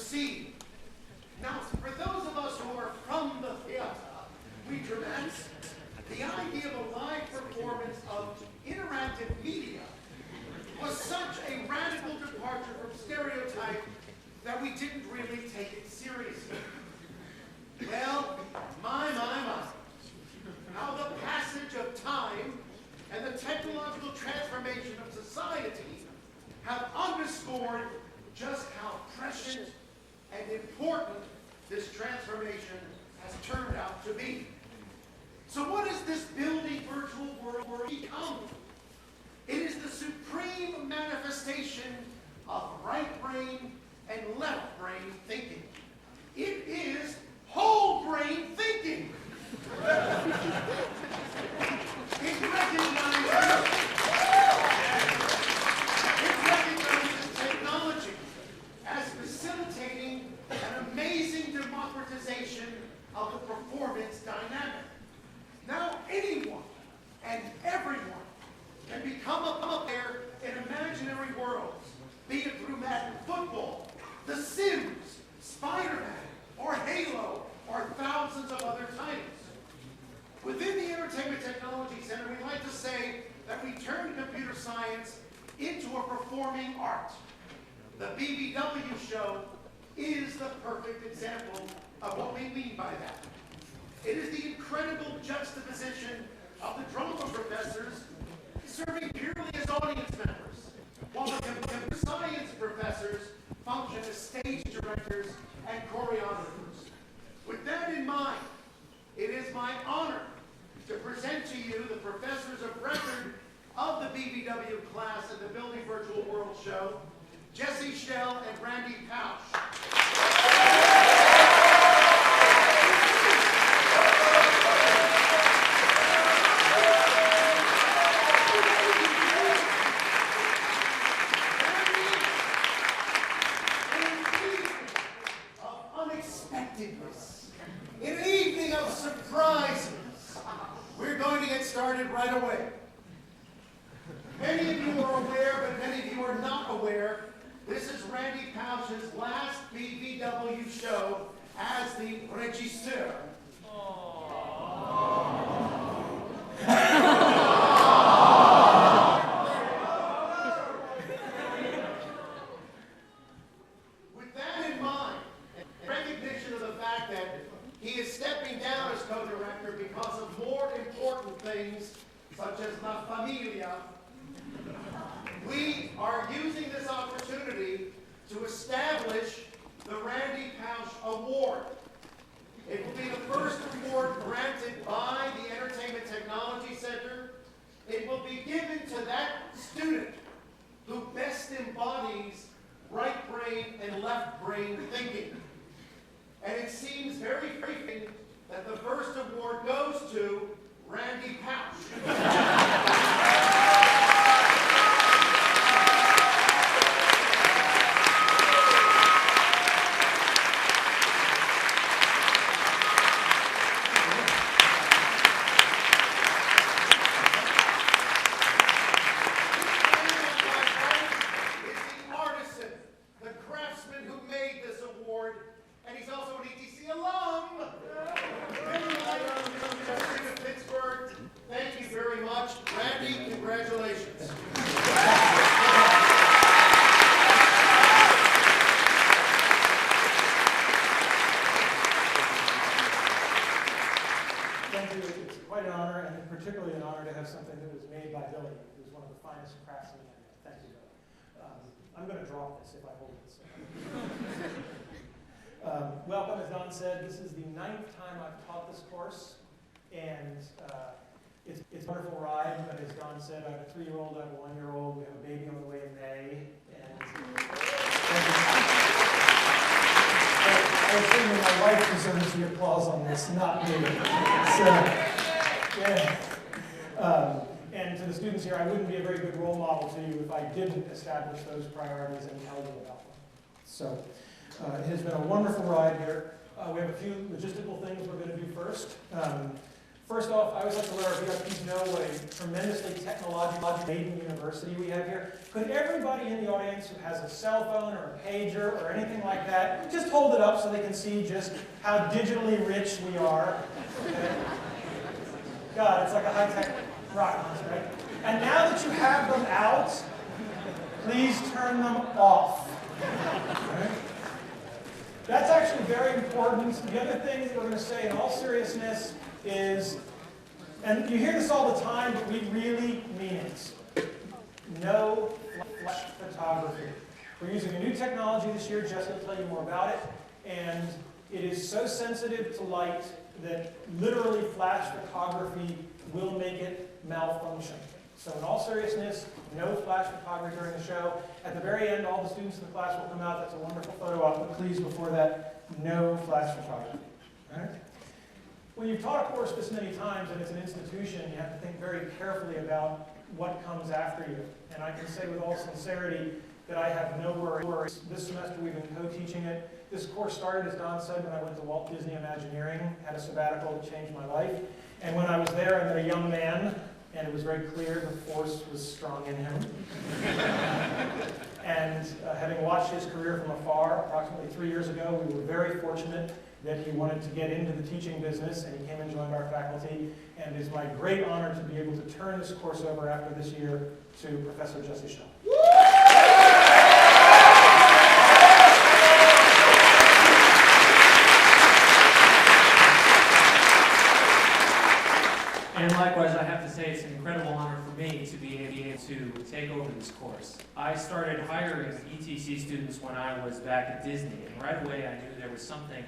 proceed. Now, for those of us who are from the theater, we dramatists, the idea of a live performance of interactive media was such a radical departure from stereotype that we didn't really take it seriously. Well, my. How the passage of time and the technological transformation of society have underscored just how prescient and important this transformation has turned out to be. So what is this building virtual world become? It is the supreme manifestation of right brain and left brain thinking. It is whole brain thinking. It recognizes technology as facilitating an amazing democratization of the performance dynamic. Now anyone and everyone can become a player in imaginary worlds, be it through Madden Football, The Sims, Spider-Man, or Halo, or thousands of other titles. Within the Entertainment Technology Center, we like to say that we turn computer science into a performing art. The BBW show is the perfect example of what we mean by that. It is the incredible juxtaposition of the drama professors serving purely as audience members, while the computer science professors function as stage directors and choreographers. With that in mind, it is my honor to present to you the professors of record of the BBW class at the Building Virtual World Show, Jesse Schell and Randy Pausch. Right away. Many of you are aware, but many of you are not aware, this is Randy Pausch's last BBW show as the regisseur. With that in mind, recognition of the fact that he is stepping down as co-director because of more important things such as La Familia, we are using this opportunity to establish the Randy Pausch Award. It will be the first award granted by the Entertainment Technology Center. It will be given to that student who best embodies right brain and left brain thinking. And it seems very fitting that the first award goes to Randy Pausch. Welcome, as Don said, this is the 9th time I've taught this course, and it's a wonderful ride, but as Don said, I have a 3-year-old, I have a 1-year-old, we have a baby on the way in May, and I assume that my wife deserves the applause on this, not me. So, yeah. And to the students here, I wouldn't be a very good role model to you if I didn't establish those priorities and tell you about them. So, it has been a wonderful ride here. We have a few logistical things we're going to do first. First off, I always like to let our VIPs know what a tremendously technologically laden university we have here. Could everybody in the audience who has a cell phone or a pager or anything like that, just hold it up so they can see just how digitally rich we are? Okay. God, it's like a high-tech rocket launcher, right? And now that you have them out, please turn them off. Okay. That's actually very important. The other thing that we're going to say in all seriousness is, and you hear this all the time, but we really mean it. No flash photography. We're using a new technology this year. Jessica will tell you more about it. And it is so sensitive to light that literally flash photography will make it malfunction. So in all seriousness, no flash photography during the show. At the very end, all the students in the class will come out. That's a wonderful photo op, but please, before that, no flash photography. All right? When you've taught a course this many times and it's an institution, you have to think very carefully about what comes after you. And I can say with all sincerity that I have no worries. This semester we've been co-teaching it. This course started, as Don said, when I went to Walt Disney Imagineering, had a sabbatical that changed my life. And when I was there, I met a young man, and it was very clear the force was strong in him. And having watched his career from afar, approximately 3 years ago, we were very fortunate that he wanted to get into the teaching business, and he came and joined our faculty. And it is my great honor to be able to turn this course over after this year to Professor Jesse Schell. And likewise, I have to say it's an incredible honor for me to be able to take over this course. I started hiring ETC students when I was back at Disney, and right away I knew there was something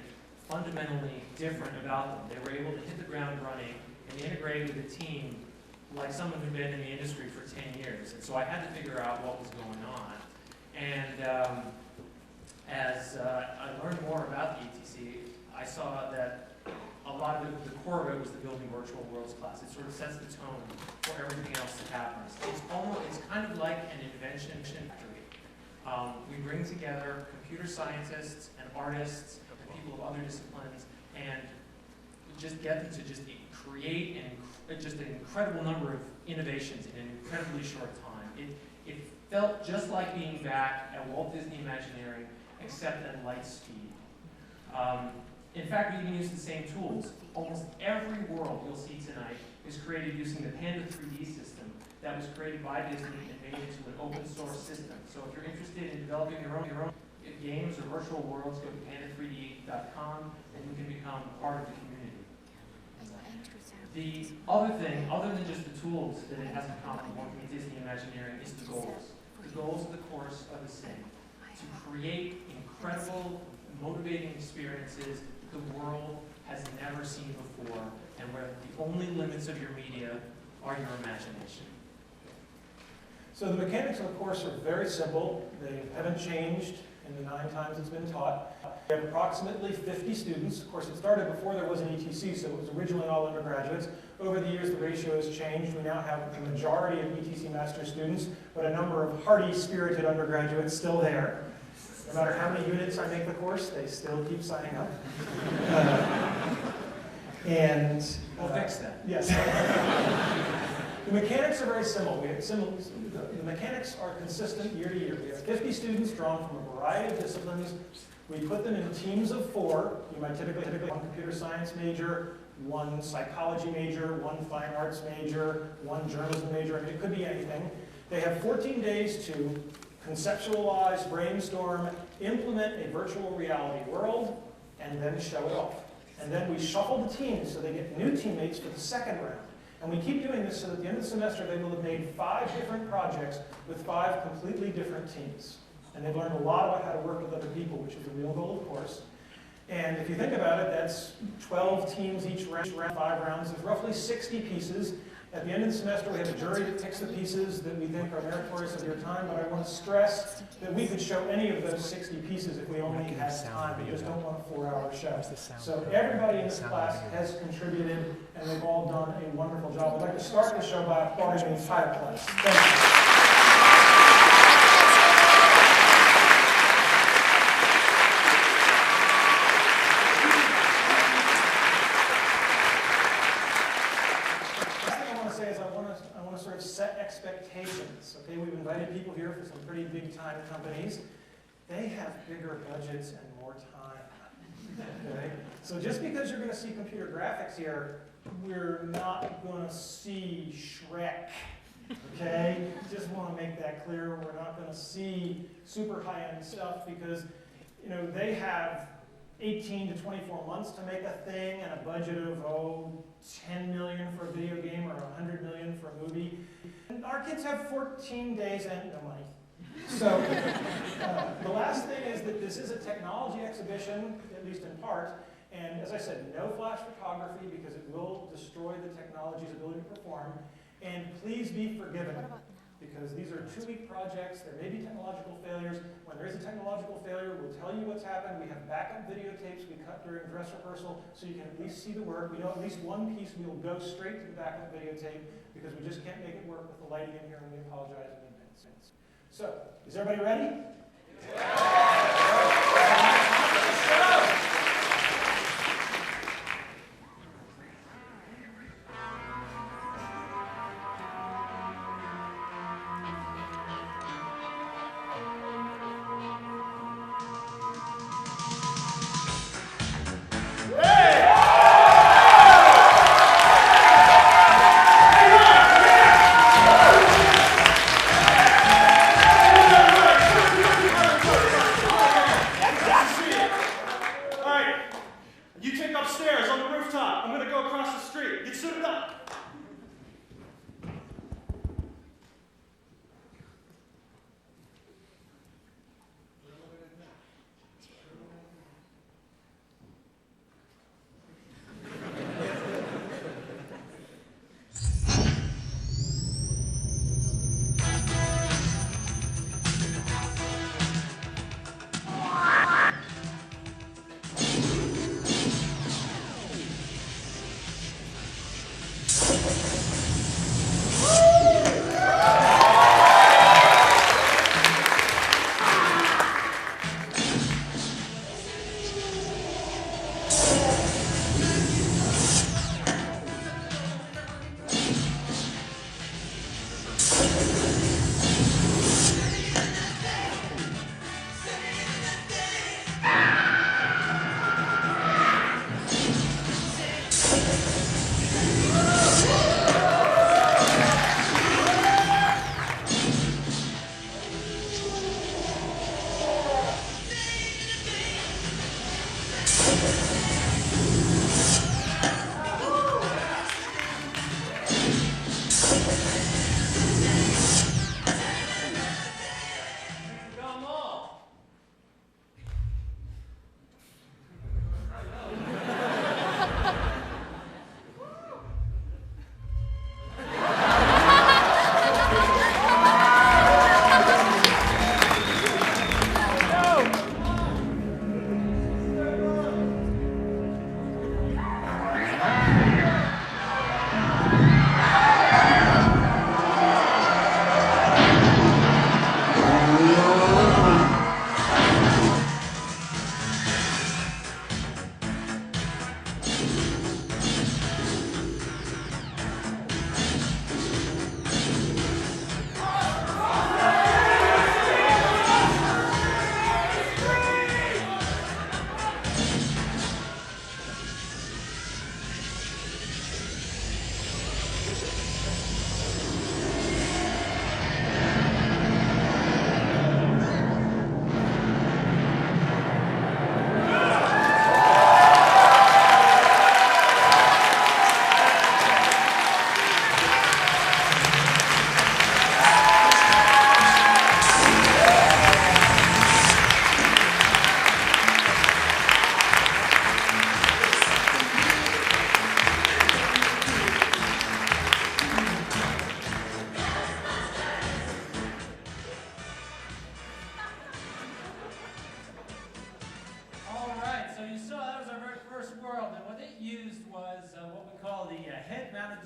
fundamentally different about them. They were able to hit the ground running and integrate with a team like someone who'd been in the industry for 10 years. And so I had to figure out what was going on. And as I learned more about the ETC, I saw that a lot of it, the core of it was the Building Virtual Worlds class. It sort of sets the tone for everything else that happens. It's kind of like an invention factory. We bring together computer scientists and artists and people of other disciplines and just get them to just create just an incredible number of innovations in an incredibly short time. It felt just like being back at Walt Disney Imagineering, except at light speed. In fact, we even use the same tools. Almost every world you'll see tonight is created using the Panda 3D system that was created by Disney and made into an open source system. So if you're interested in developing your own games or virtual worlds, go to panda3d.com and you can become part of the community. The other thing, other than just the tools that it has in common working at Disney Imagineering, is the goals. The goals of the course are the same. To create incredible, motivating experiences the world has never seen before, and where the only limits of your media are your imagination. So the mechanics of the course are very simple. They haven't changed in the 9 times it's been taught. We have approximately 50 students. Of course, it started before there was an ETC, so it was originally all undergraduates. Over the years, the ratio has changed. We now have the majority of ETC master students, but a number of hardy, spirited undergraduates still there. No matter how many units I make the course, they still keep signing up. We'll fix that. Yes. The mechanics are very simple. The mechanics are consistent year to year. We have 50 students drawn from a variety of disciplines. We put them in teams of 4. You might typically one computer science major, 1 psychology major, 1 fine arts major, 1 journalism major. I mean, it could be anything. They have 14 days to conceptualize, brainstorm, implement a virtual reality world, and then show it off. And then we shuffle the teams so they get new teammates for the second round. And we keep doing this so that at the end of the semester they will have made 5 different projects with 5 completely different teams. And they've learned a lot about how to work with other people, which is the real goal, of course. And if you think about it, that's 12 teams each round, 5 rounds. There's roughly 60 pieces. At the end of the semester, we have a jury that picks the pieces that we think are meritorious of your time, but I want to stress that we could show any of those 60 pieces if we only had time. We just don't want a 4-hour show. So everybody in this class has contributed, and they've all done a wonderful job. I'd like to start the show by applauding the entire class. Thank you. invited people here for some pretty big time companies. They have bigger budgets and more time. Okay? So just because you're going to see computer graphics here, we're not going to see Shrek. Okay? Just want to make that clear. We're not going to see super high-end stuff because, you know, they have 18 to 24 months to make a thing and a budget of, 10 million for a video game or 100 million for a movie. And our kids have 14 days and no money. So the last thing is that this is a technology exhibition, at least in part, and as I said, no flash photography because it will destroy the technology's ability to perform. And please be forgiven, because these are 2-week projects. There may be technological failures. When there is a technological failure, we'll tell you what's happened. We have backup videotapes we cut during dress rehearsal so you can at least see the work. We know at least one piece will go straight to the backup videotape because we just can't make it work with the lighting in here, and we apologize in advance. So, is everybody ready?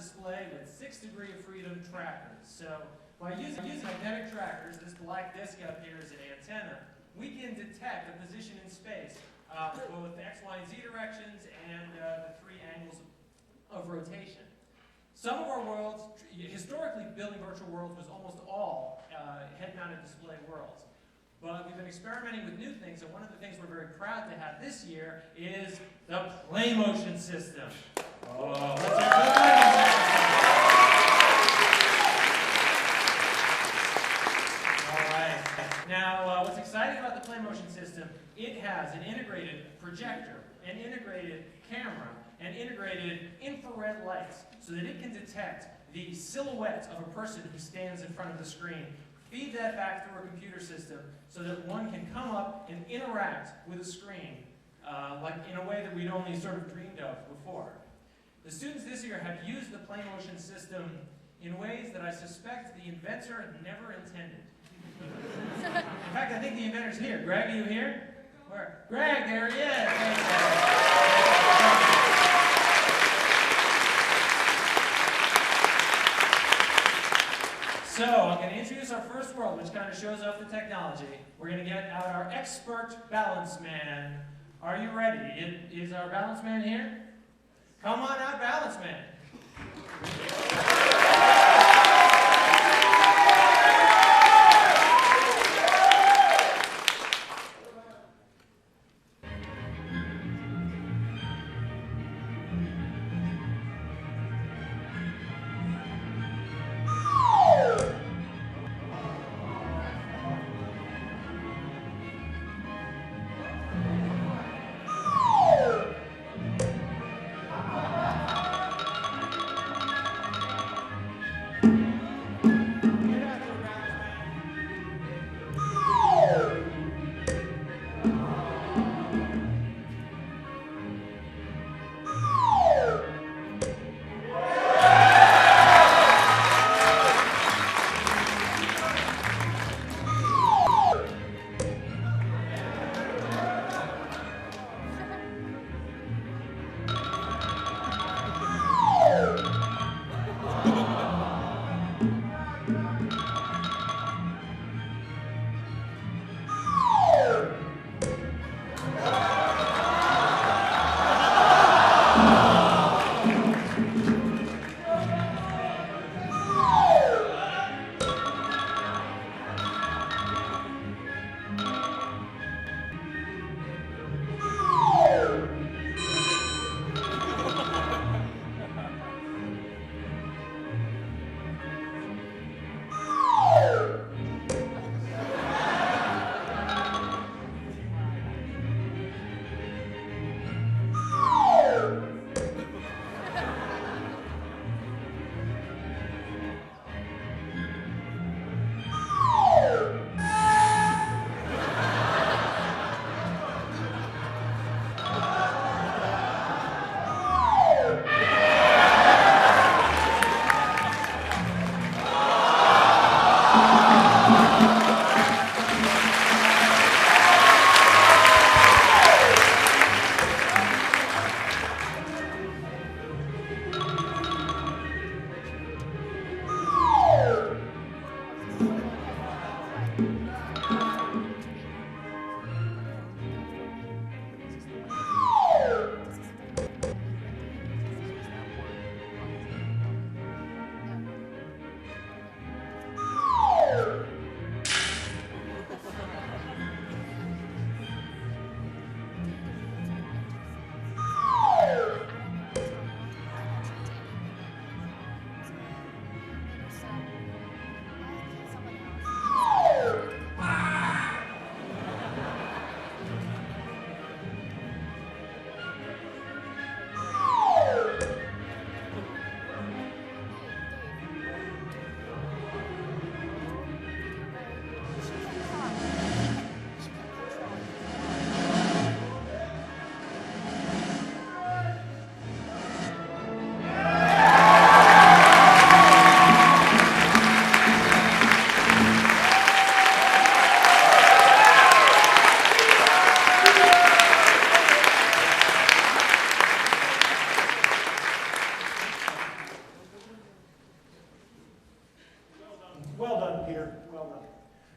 display with 6 degree of freedom trackers. So by using magnetic trackers, this black disc up here is an antenna, we can detect a position in space, both X, Y, and Z directions and the 3 angles of rotation. Some of our worlds, historically building virtual worlds was almost all kind of display worlds. But we've been experimenting with new things, and one of the things we're very proud to have this year is the PlayMotion system. Oh, let's hear All right. Now, what's exciting about the PlayMotion system, it has an integrated projector, an integrated camera, and integrated infrared lights so that it can detect the silhouette of a person who stands in front of the screen, feed that back through a computer system so that one can come up and interact with a screen like in a way that we'd only sort of dreamed of before. The students this year have used the PlayMotion system in ways that I suspect the inventor never intended. In fact, I think the inventor's here. Greg, are you here? Where? Greg, there he is. So, I'm going to introduce our first world, which kind of shows off the technology. We're going to get out our expert balance man. Are you ready? Is our balance man here? Come on out, balance man.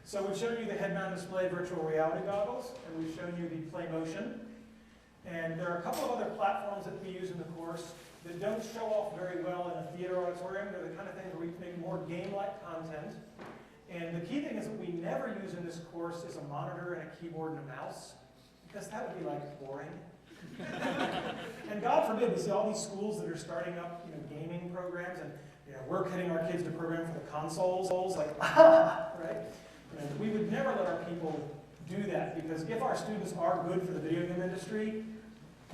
So we've shown you the head-mount display virtual reality goggles, and we've shown you the PlayMotion. And there are a couple of other platforms that we use in the course that don't show off very well in a theater auditorium. They're the kind of things where we can make more game-like content. And the key thing is that we never use in this course is a monitor and a keyboard and a mouse, because that would be like boring. And God forbid, we see all these schools that are starting up, gaming programs, and we're getting our kids to program for the consoles, like, right? And we would never let our people do that, because if our students are good for the video game industry,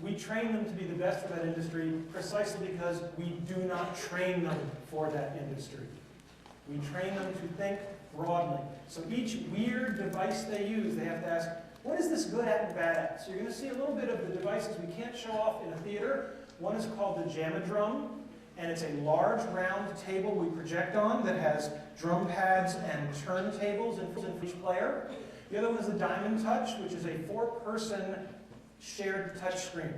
we train them to be the best for that industry precisely because we do not train them for that industry. We train them to think broadly. So each weird device they use, they have to ask, what is this good at and bad at? So you're going to see a little bit of the devices we can't show off in a theater. One is called the Jam-a-Drum, and it's a large round table we project on that has drum pads and turntables in each player. The other one is the Diamond Touch, which is a 4-person shared touch screen.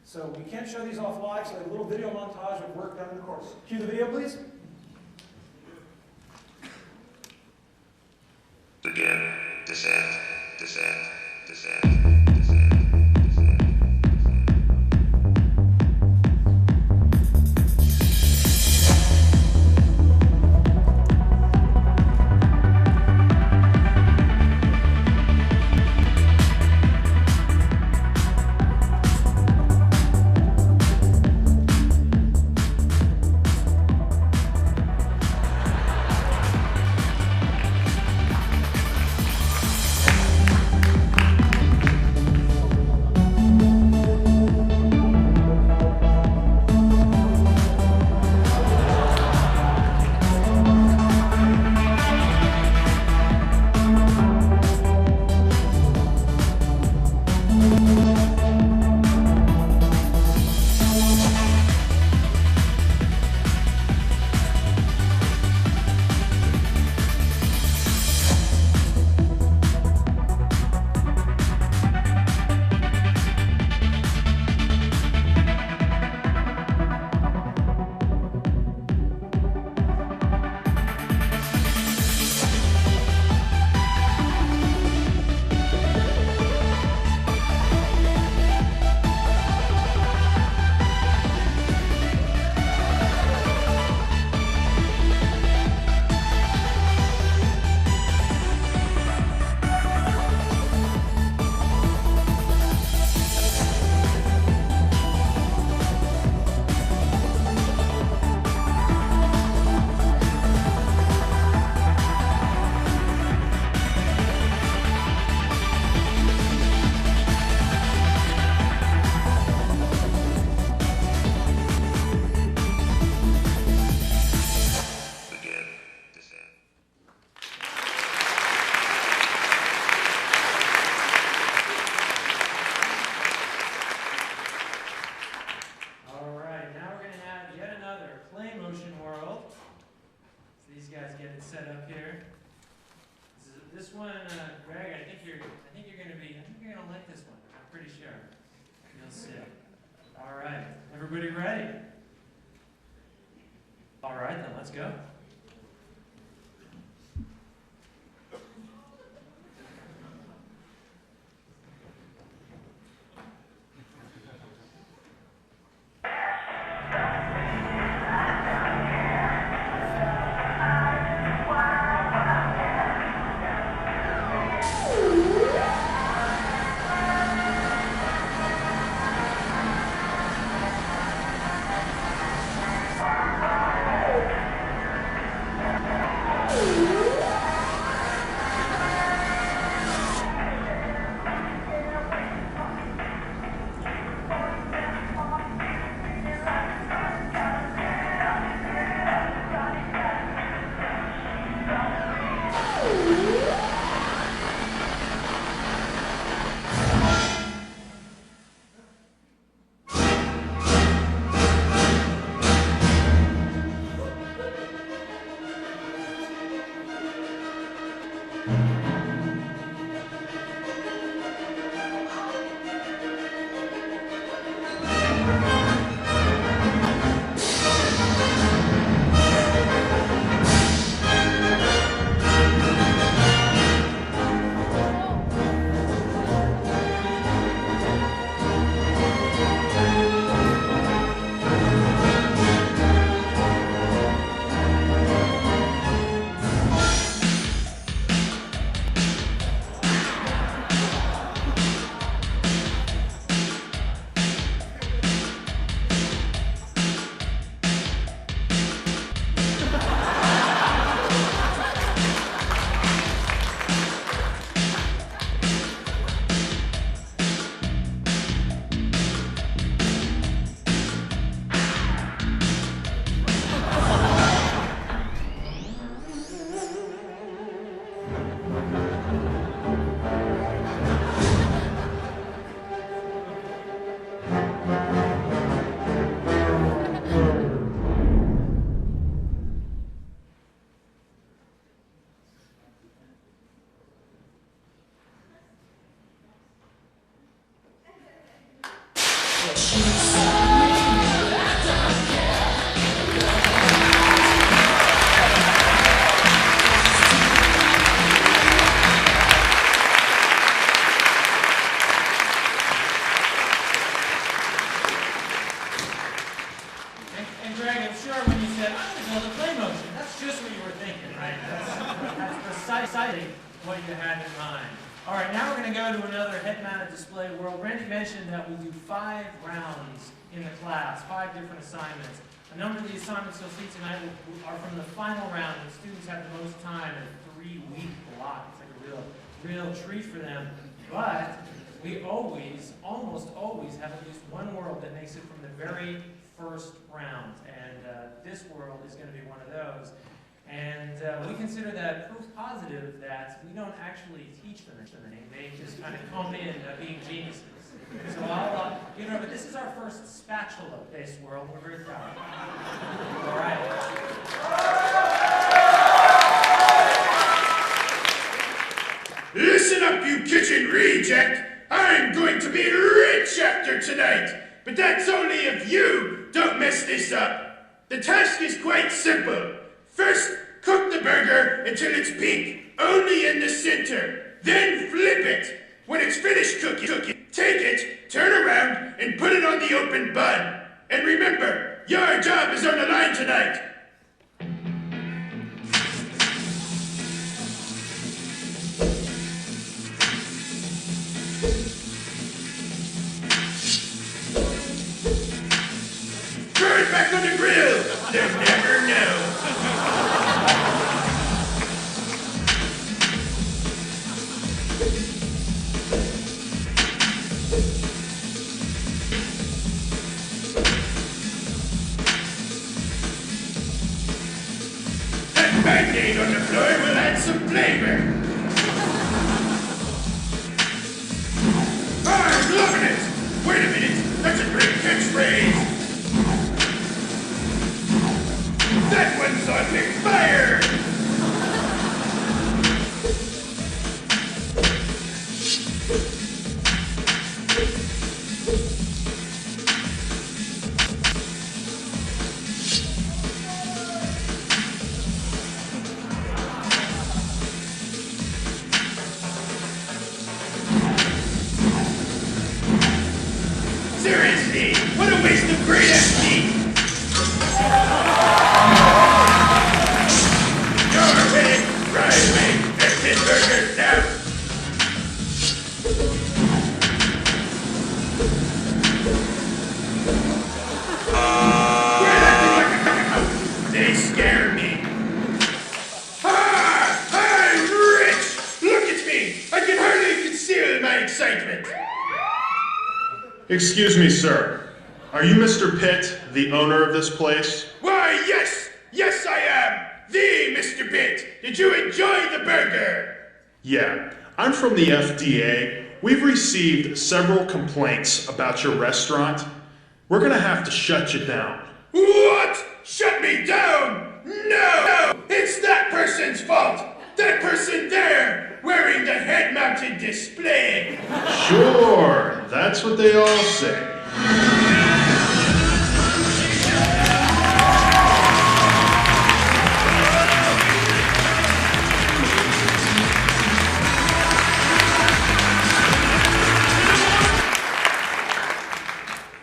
So we can't show these off live, so I have a little video montage of work done in the course. Cue the video, please. Begin, descent, descent, descent. Everybody ready? All right, then let's go. What you had in mind. All right, now we're going to go to another head-mounted display world. Randy mentioned that we do 5 rounds in the class, 5 different assignments. A number of the assignments you'll see tonight are from the final round, and students have the most time in a 3-week block. It's like a real treat for them. But we almost always have at least one world that makes it from the very first round, and this world is going to be one of those. And we consider that proof positive that we don't actually teach them anything. They just kind of come in being geniuses. So I'll give it over. This is our first spatula-based world. We're very proud. All right. Listen up, you kitchen reject. I'm going to be rich after tonight. But that's only if you don't mess this up. The task is quite simple. First, cook the burger until it's pink, only in the center. Then flip it. When it's finished cooking, take it, turn around, and put it on the open bun. And remember, your job is on the line tonight. Throw it back on the grill. They'll never know. Band-aid on the floor will add some flavor. I'm loving it! Wait a minute, that's a great catchphrase! That one's on big fire! Seriously, what a waste of great FD! You're winning, right away, and burgers now! Quit acting like a cow! They scare me! Ah! I'm rich! Look at me! I can hardly conceal my excitement! Excuse me, sir. Are you Mr. Pitt, the owner of this place? Why, yes! Yes, I am! The Mr. Pitt! Did you enjoy the burger? Yeah, I'm from the FDA. We've received several complaints about your restaurant. We're gonna have to shut you down. What? Shut me down? No! It's that person's fault! That person there, wearing the head-mounted display! Sure, that's what they all say.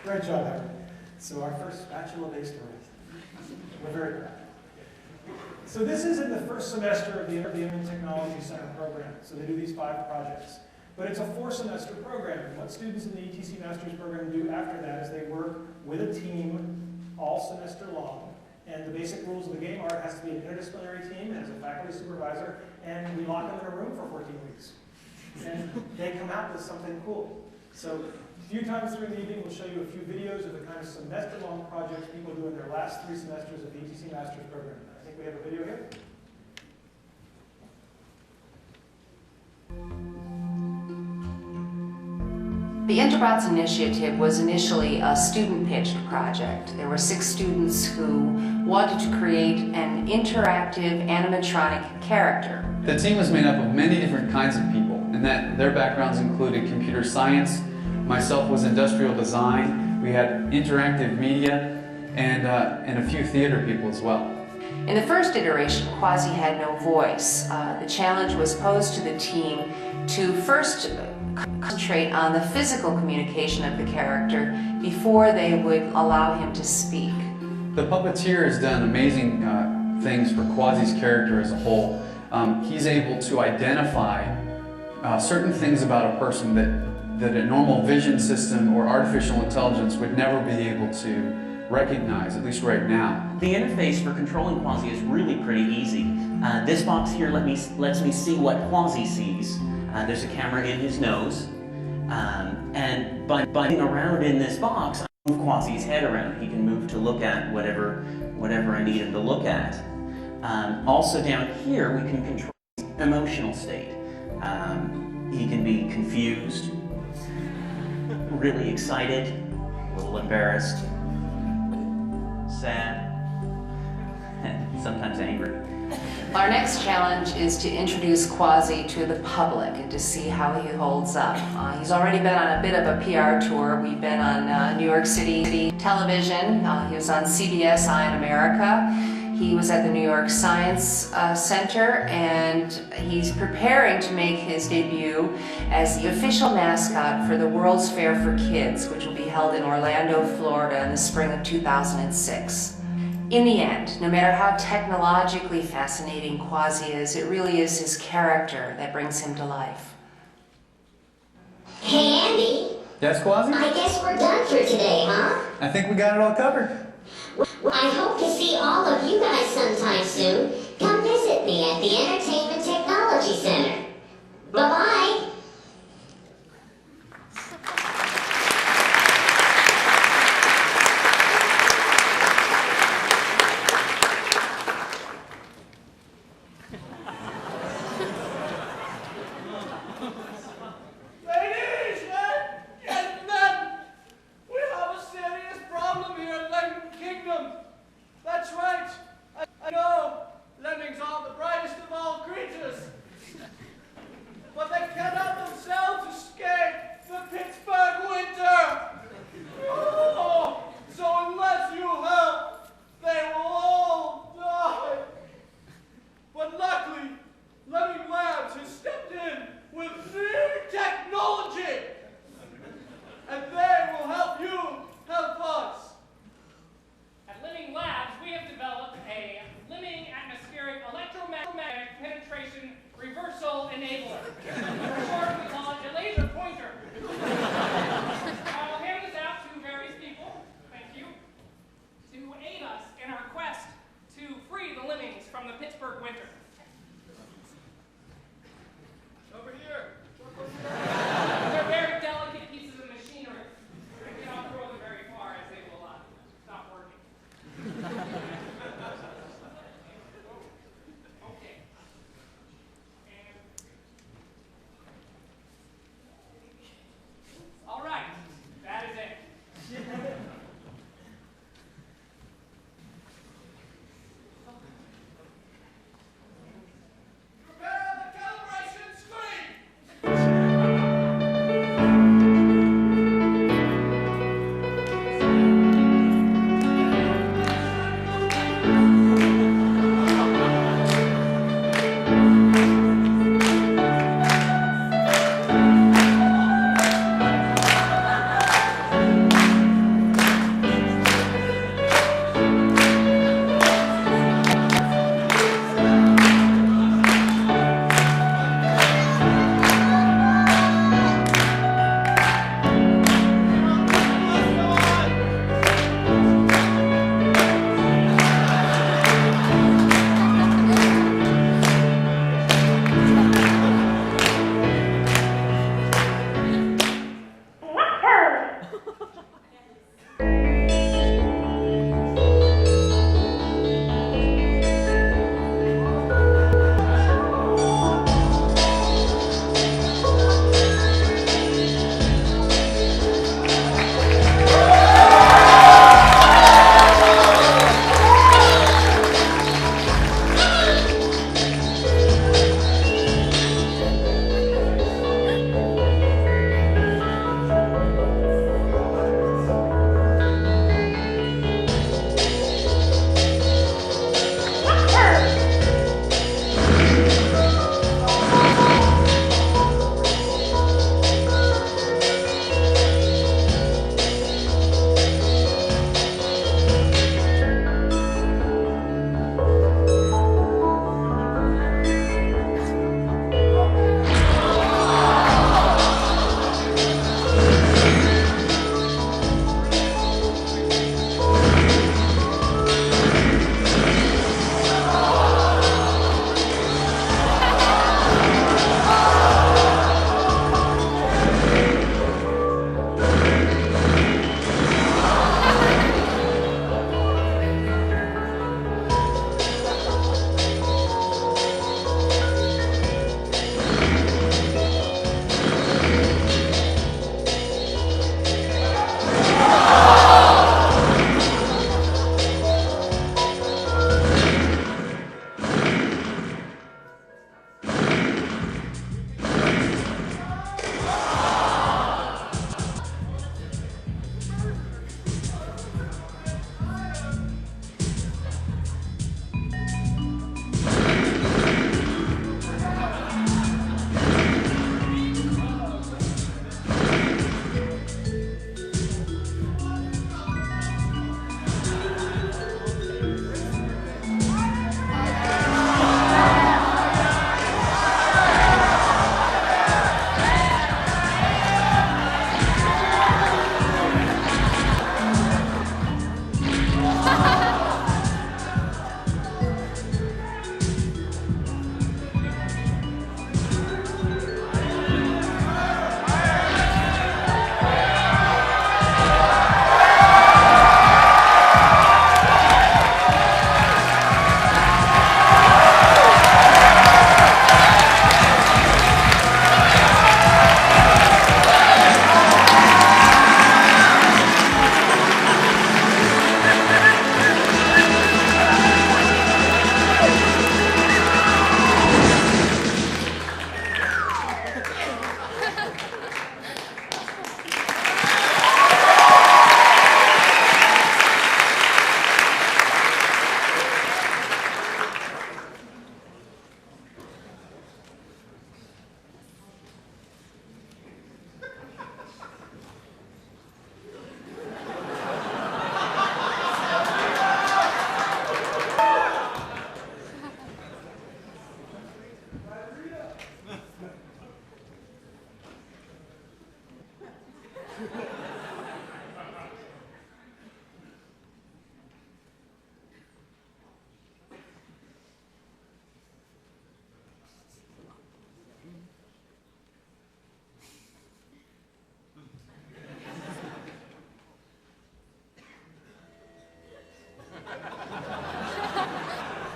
Great job, Howard. So our first spatula-based world. We're very proud. So this isn't the first semester of the Immersive Technology Center program. So they do these 5 projects. But it's a 4-semester program. And what students in the ETC Master's program do after that is they work with a team all semester long. And the basic rules of the game are it has to be an interdisciplinary team, it has a faculty supervisor, and we lock them in a room for 14 weeks. And they come out with something cool. So a few times during the evening, we'll show you a few videos of the kind of semester-long projects people do in their last 3 semesters of the ETC Master's program. I think we have a video here. The Interbots Initiative was initially a student-pitched project. There were 6 students who wanted to create an interactive animatronic character. The team was made up of many different kinds of people, and that their backgrounds included computer science, myself was industrial design, we had interactive media, and a few theater people as well. In the first iteration, Quasi had no voice. The challenge was posed to the team to first concentrate on the physical communication of the character before they would allow him to speak. The puppeteer has done amazing things for Quasi's character as a whole. He's able to identify certain things about a person that a normal vision system or artificial intelligence would never be able to recognize, at least right now. The interface for controlling Quasi is really pretty easy. This box here lets me see what Quasi sees. There's a camera in his nose, and by moving around in this box, I move Quasi's head around. He can move to look at whatever I need him to look at. Also down here, we can control his emotional state. He can be confused, really excited, a little embarrassed, sad, and sometimes angry. Our next challenge is to introduce Quasi to the public and to see how he holds up. He's already been on a bit of a PR tour. We've been on New York City television. He was on CBS Eye in America. He was at the New York Science Center, and he's preparing to make his debut as the official mascot for the World's Fair for Kids, which will be held in Orlando, Florida in the spring of 2006. In the end, no matter how technologically fascinating Quasi is, it really is his character that brings him to life. Hey, Andy. Yes, Quasi? I guess we're done for today, huh? I think we got it all covered. Well, I hope to see all of you guys sometime soon. Come visit me at the Entertainment Technology Center. Bye-bye. That's right. I know. Lemmings are the brightest of all creatures.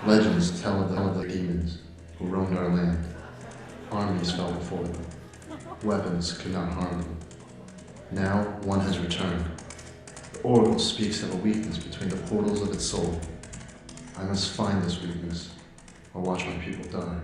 Legends tell of the demons who roamed our land. Armies fell before them. Weapons could not harm them. Now one has returned. The oracle speaks of a weakness between the portals of its soul. I must find this weakness or watch my people die.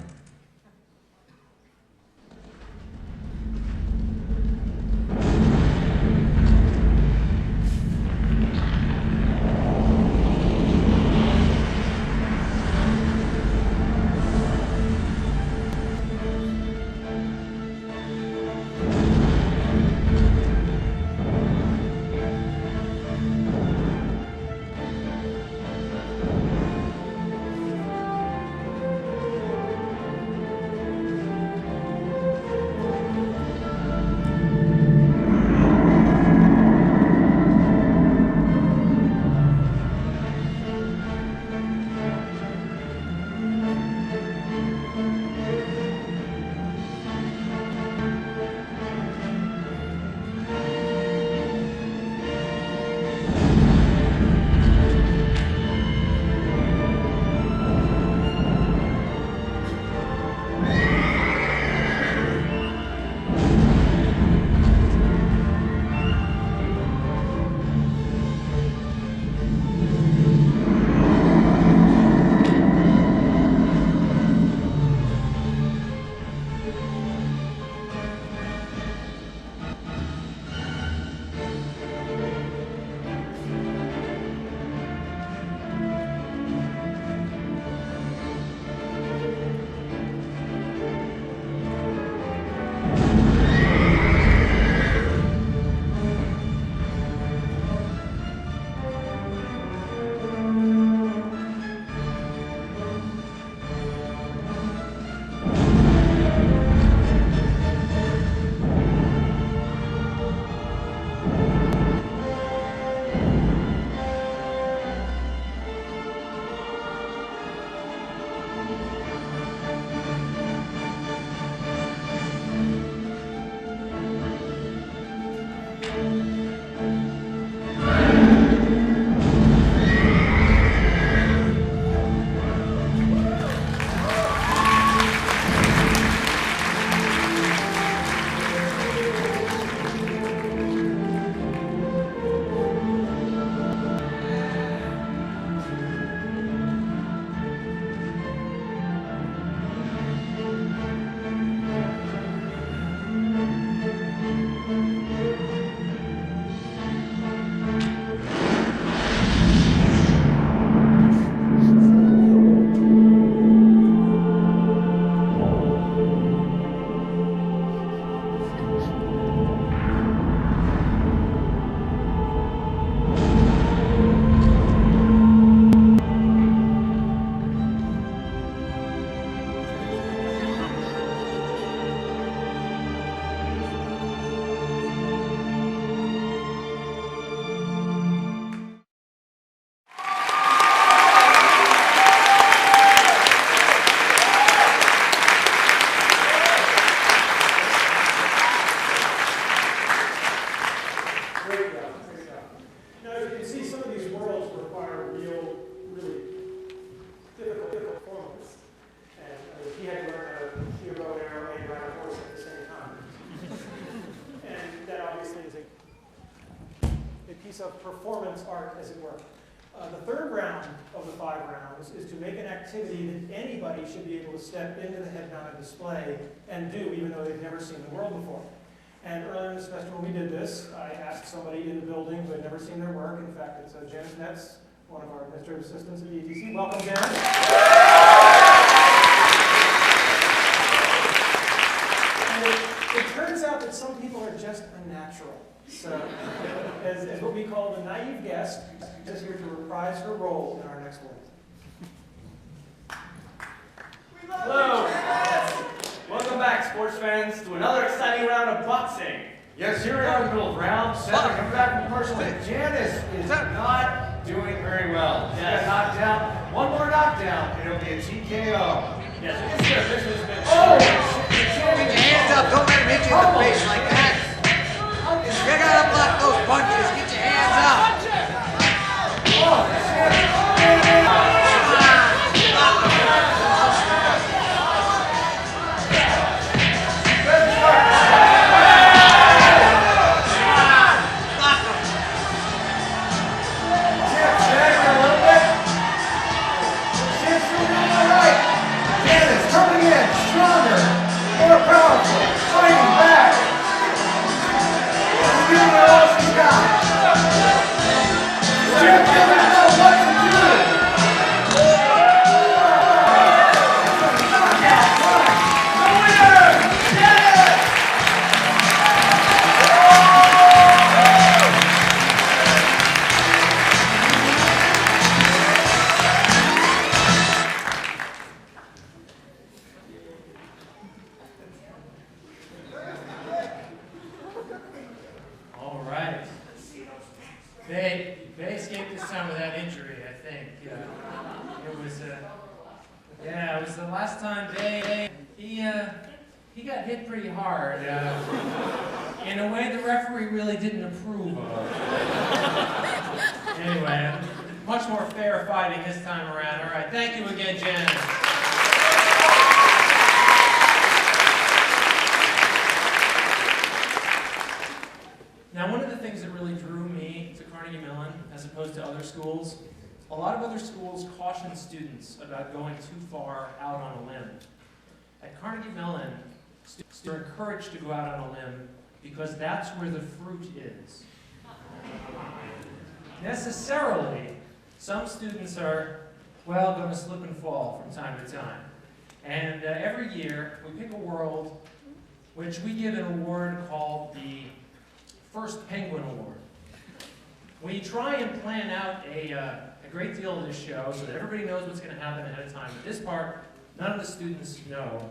Of performance art, as it were. The third round of the 5 rounds is to make an activity that anybody should be able to step into the head-mounted display and do, even though they've never seen the world before. And earlier in the semester when we did this, I asked somebody in the building who had never seen their work. In fact, it's Janice Metz, one of our administrative assistants at the ETC. Welcome, Janice. And it turns out that some people are just unnatural. So, as what we call the naive guest, just here to reprise her role in our next one. Hello! Welcome back, sports fans, to another exciting round of boxing. Yes, here we are in the middle of round 7. Coming back from commercial. Janice is not doing very well. She got knocked down. One more knockdown, and it'll be a TKO. Yes, it's their business been. Oh! Get your hands up. Don't let him hit you in the face like that. You gotta block those punches. Get your hands up. Oh, powerful, fighting back. She's giving it all she's got. Jim doesn't know what to do. The winner! Yes! All right. They escaped this time without injury, I think. It was the last time he got hit pretty hard, in a way the referee really didn't approve of. Anyway, much more fair fighting this time around. All right, thank you again, Janice. Now, one of the things that really drew me to Carnegie Mellon, as opposed to other schools, a lot of other schools caution students about going too far out on a limb. At Carnegie Mellon, students are encouraged to go out on a limb because that's where the fruit is. Necessarily, some students are, well, going to slip and fall from time to time. And every year, we pick a world which we give an award called the First Penguin Award. We try and plan out a great deal of this show so that everybody knows what's going to happen ahead of time. But this part, none of the students know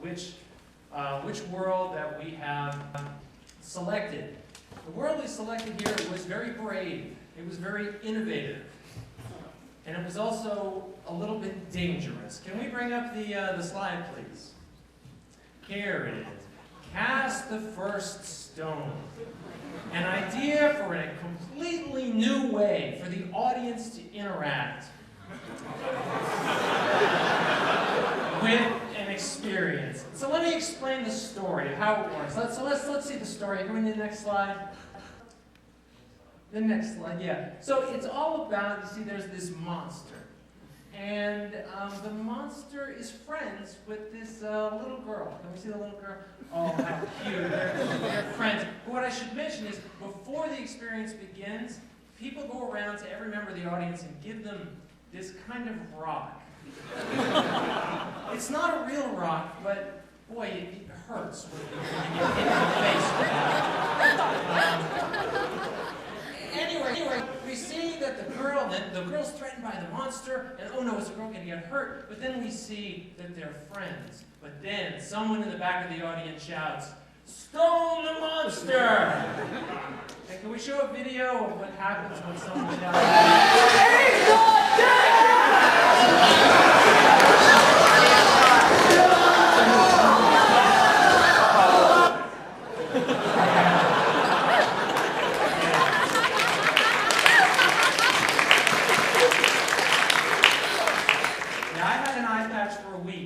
which world that we have selected. The world we selected here was very brave. It was very innovative. And it was also a little bit dangerous. Can we bring up the slide, please? Here it is. Cast the first stone. An idea for a completely new way for the audience to interact with an experience. So let me explain the story of how it works. Let's see the story. Go to the next slide. The next slide, yeah. So it's all about, you see there's this monster. And the monster is friends with this little girl. Can we see the little girl? Oh, how cute. They're friends. But what I should mention is, before the experience begins, people go around to every member of the audience and give them this kind of rock. It's not a real rock, but boy, it hurts when you get hit in the face with that. Anyway, we see that the girl's threatened by the monster, and oh no, is the girl going to get hurt? But then we see that they're friends. But then someone in the back of the audience shouts, "Stone the monster!" And can we show a video of what happens when someone shouts?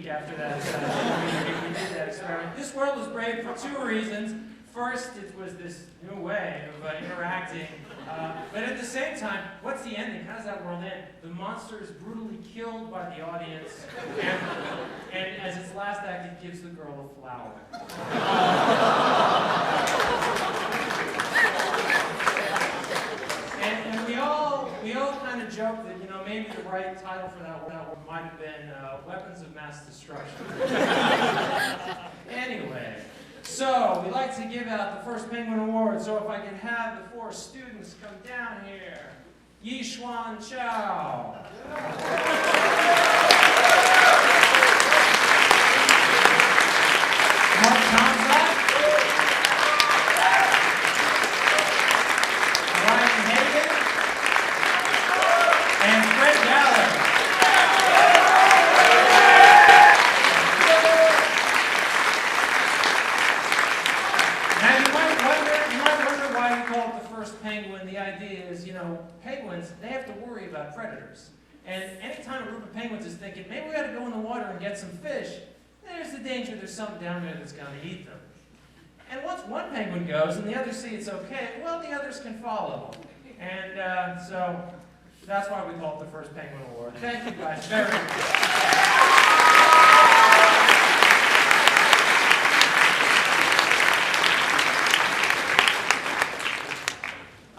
After that, we did that experiment. This world was brave for two reasons. First, it was this new way of interacting, but at the same time, what's the ending? How does that world end? The monster is brutally killed by the audience, and as its last act, it gives the girl a flower. And we all kind of joke that, maybe the right title for that might have been Weapons of Mass Destruction. Anyway, so we like to give out the First Penguin Award, so if I can have the 4 students come down here. Yi Xuan Chow. Mark Tomzak. Ryan Hagan. And Fred Gallagher. Now you might wonder why we call it the first penguin. The idea is, penguins, they have to worry about predators. And anytime a group of penguins is thinking, maybe we ought to go in the water and get some fish, there's the danger there's something down there that's going to eat them. And once one penguin goes and the others see it's okay, well, the others can follow. And so that's why we call it the First Penguin Award. Thank you guys very much.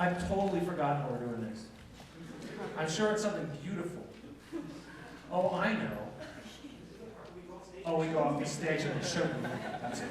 I've totally forgotten what we're doing next. I'm sure it's something beautiful. Oh, I know. Oh, we go off the stage and show them. That's it.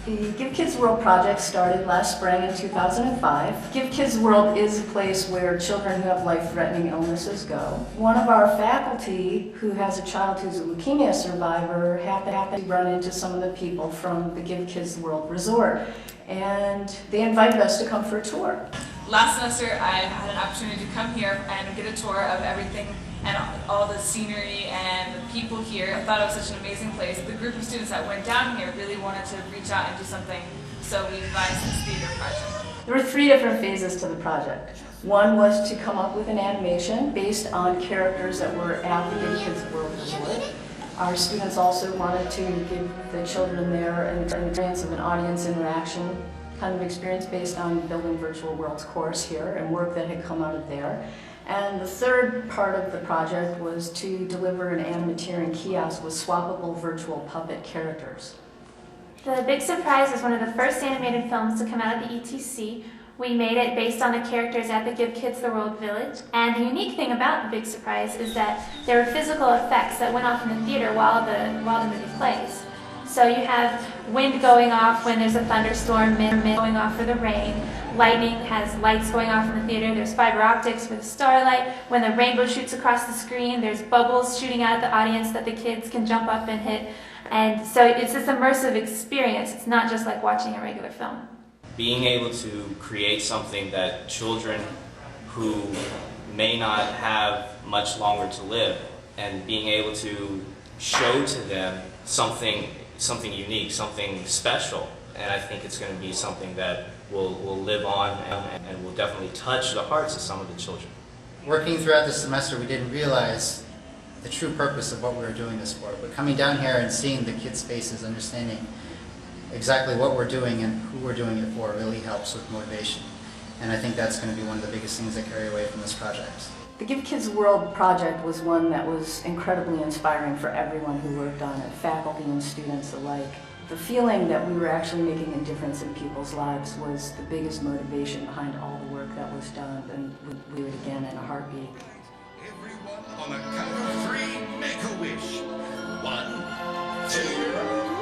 The Give Kids World project started last spring in 2005. Give Kids World is a place where children who have life-threatening illnesses go. One of our faculty, who has a child who's a leukemia survivor, happened to run into some of the people from the Give Kids World resort, and they invited us to come for a tour. Last semester, I had an opportunity to come here and get a tour of everything and all the scenery and the people here. I thought it was such an amazing place. The group of students that went down here really wanted to reach out and do something, so we devised this theater project. There were 3 different phases to the project. One was to come up with an animation based on characters that were at the Give Kids World Resort. Our students also wanted to give the children there an experience of an audience interaction kind of experience based on Building Virtual Worlds course here and work that had come out of there. And the third part of the project was to deliver an animateering kiosk with swappable virtual puppet characters. The Big Surprise is one of the first animated films to come out of the ETC. We made it based on the characters at the Give Kids the World Village. And the unique thing about the Big Surprise is that there were physical effects that went off in the theater while the movie plays. So you have wind going off when there's a thunderstorm, wind going off for the rain. Lightning has lights going off in the theater. There's fiber optics for the starlight. When the rainbow shoots across the screen, there's bubbles shooting out at the audience that the kids can jump up and hit. And so it's this immersive experience. It's not just like watching a regular film. Being able to create something that children who may not have much longer to live, and being able to show to them something unique, something special. And I think it's going to be something that will live on and will definitely touch the hearts of some of the children. Working throughout the semester, we didn't realize the true purpose of what we were doing this for. But coming down here and seeing the kids' faces, understanding exactly what we're doing and who we're doing it for really helps with motivation. And I think that's going to be one of the biggest things I carry away from this project. The Give Kids World project was one that was incredibly inspiring for everyone who worked on it, faculty and students alike. The feeling that we were actually making a difference in people's lives was the biggest motivation behind all the work that was done, and we'd do it again in a heartbeat. Everyone on the count of 3, make a wish. 1, 2, 3!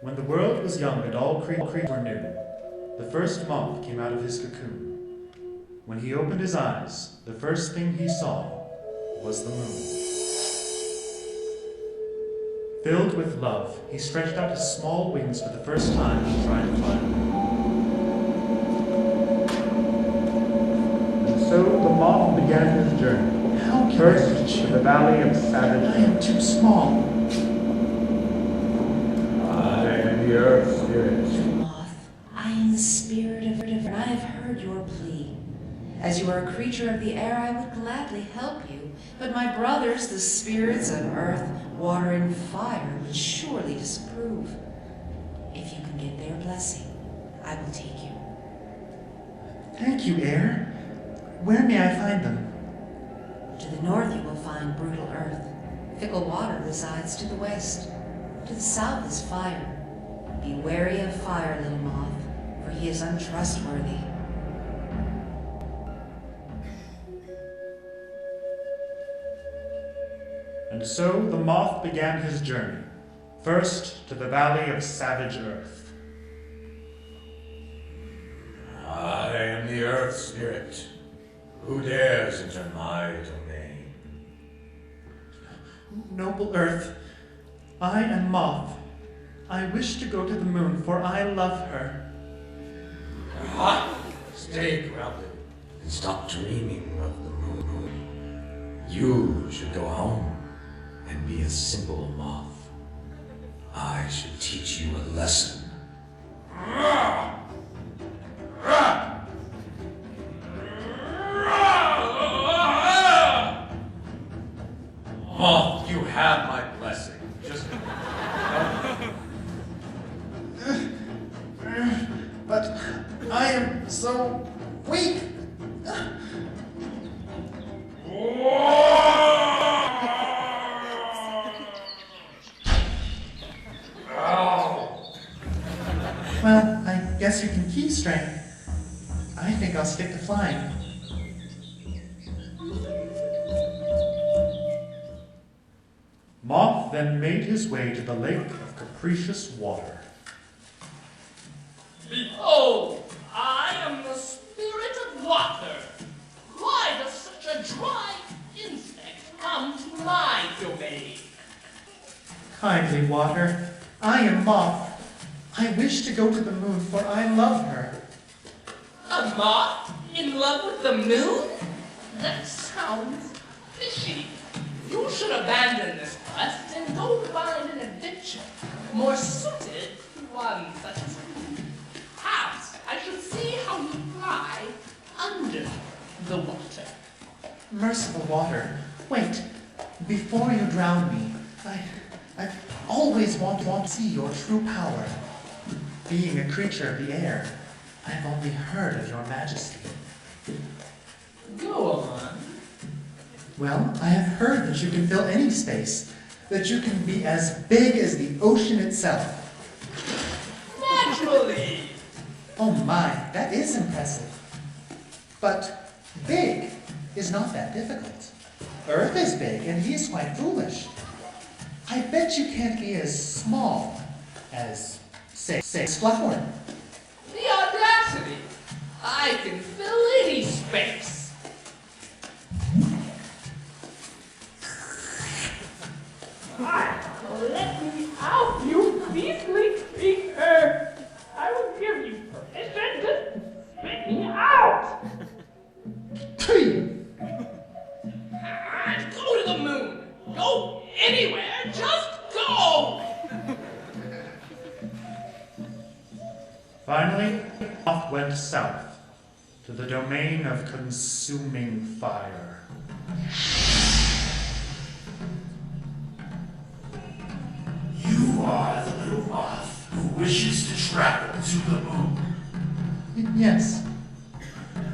When the world was young and all creatures were new, the first moth came out of his cocoon. When he opened his eyes, the first thing he saw was the moon. Filled with love, he stretched out his small wings for the first time to try and fly. And so the moth began his journey. First to the valley of savage. I am too small. The earth spirit. Moth, I am the spirit of and I have heard your plea. As you are a creature of the air, I would gladly help you, but my brothers, the spirits of earth, water, and fire, would surely disapprove. If you can get their blessing, I will take you. Thank you, air. Where may I find them? To the north you will find brutal earth. Fickle water resides to the west. To the south is fire. Be wary of fire, little moth, for he is untrustworthy. And so the moth began his journey, first to the valley of savage earth. I am the earth spirit. Who dares enter my domain? Noble earth, I am moth. I wish to go to the moon, for I love her. Aha! Stay grounded and stop dreaming of the moon. You should go home and be a simple moth. I should teach you a lesson blessing. Just... But I am so weak. Well, I guess you can keep strength. I think I'll stick to flying. Moth then made his way to the lake of capricious water. Behold, I am the spirit of water. Why does such a dry insect come to my domain? Kindly, water. I am Moth. I wish to go to the moon, for I love her. A moth in love with the moon? That sounds fishy. You should abandon this quest and go find an adventure more suited to one such as you. Perhaps I should see how you fly under the water. Merciful water, wait. Before you drown me, I've always wanted to see your true power. Being a creature of the air, I've only heard of your majesty. Go on. Well, I have heard that you can fill any space, that you can be as big as the ocean itself. Naturally! Oh my, that is impressive. But big is not that difficult. Earth is big, and he is quite foolish. I bet you can't be as small as, say, flower. The audacity! I can fill any space. Let me out, you beastly creature! I will give you permission to spit me out! Go to the moon! Go anywhere! Just go! Finally, Moth went south to the domain of consuming fire. You are the little moth who wishes to travel to the moon. Yes,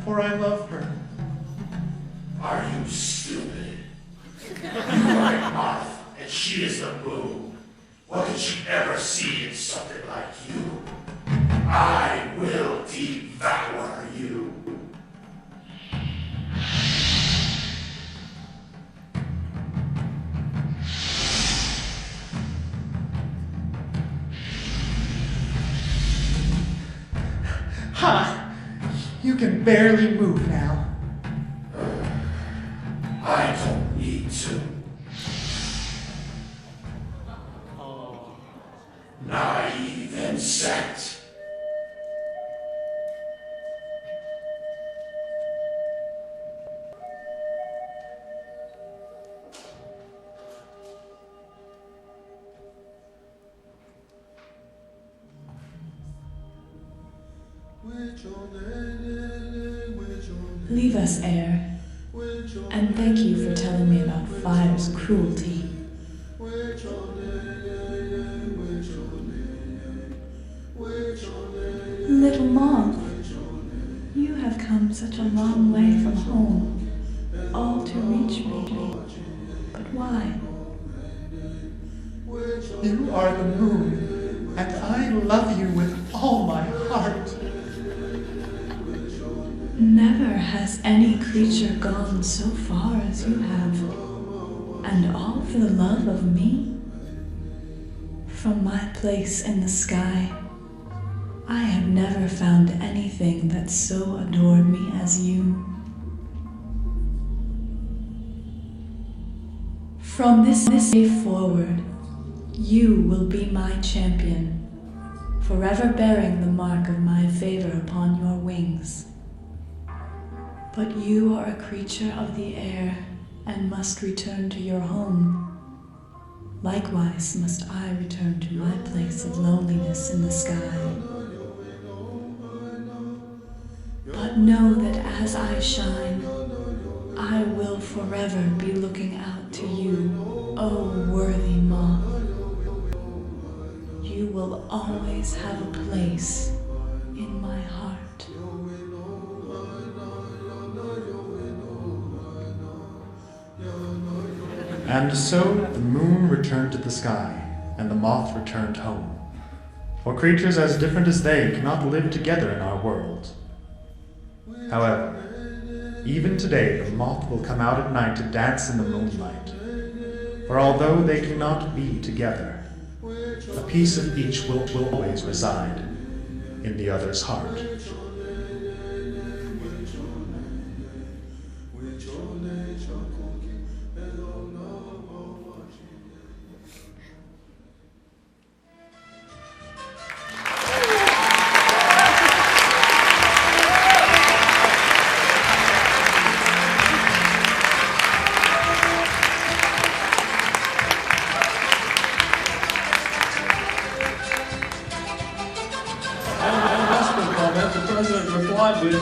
for I love her. Are you stupid? You are a moth, and she is the moon. What could she ever see in something like you? I will devour you. Ha! You can barely move now. I don't need to. Naive insect. Leave us, air, and thank you for telling me about fire's cruelty. Little moth, you have come such a long way from home, all to reach me. But why? You are the moon, and I love you with all my heart. Never has any creature gone so far as you have, and all for the love of me. From my place in the sky, I have never found anything that so adored me as you. From this day forward, you will be my champion, forever bearing the mark of my favor upon your wings. But you are a creature of the air and must return to your home. Likewise must I return to my place of loneliness in the sky. But know that as I shine, I will forever be looking out to you, Oh, worthy moth, you will always have a place in my heart. And so the moon returned to the sky, and the moth returned home. For creatures as different as they cannot live together in our world. However, even today the moth will come out at night to dance in the moonlight. For although they cannot be together, a piece of each will always reside in the other's heart.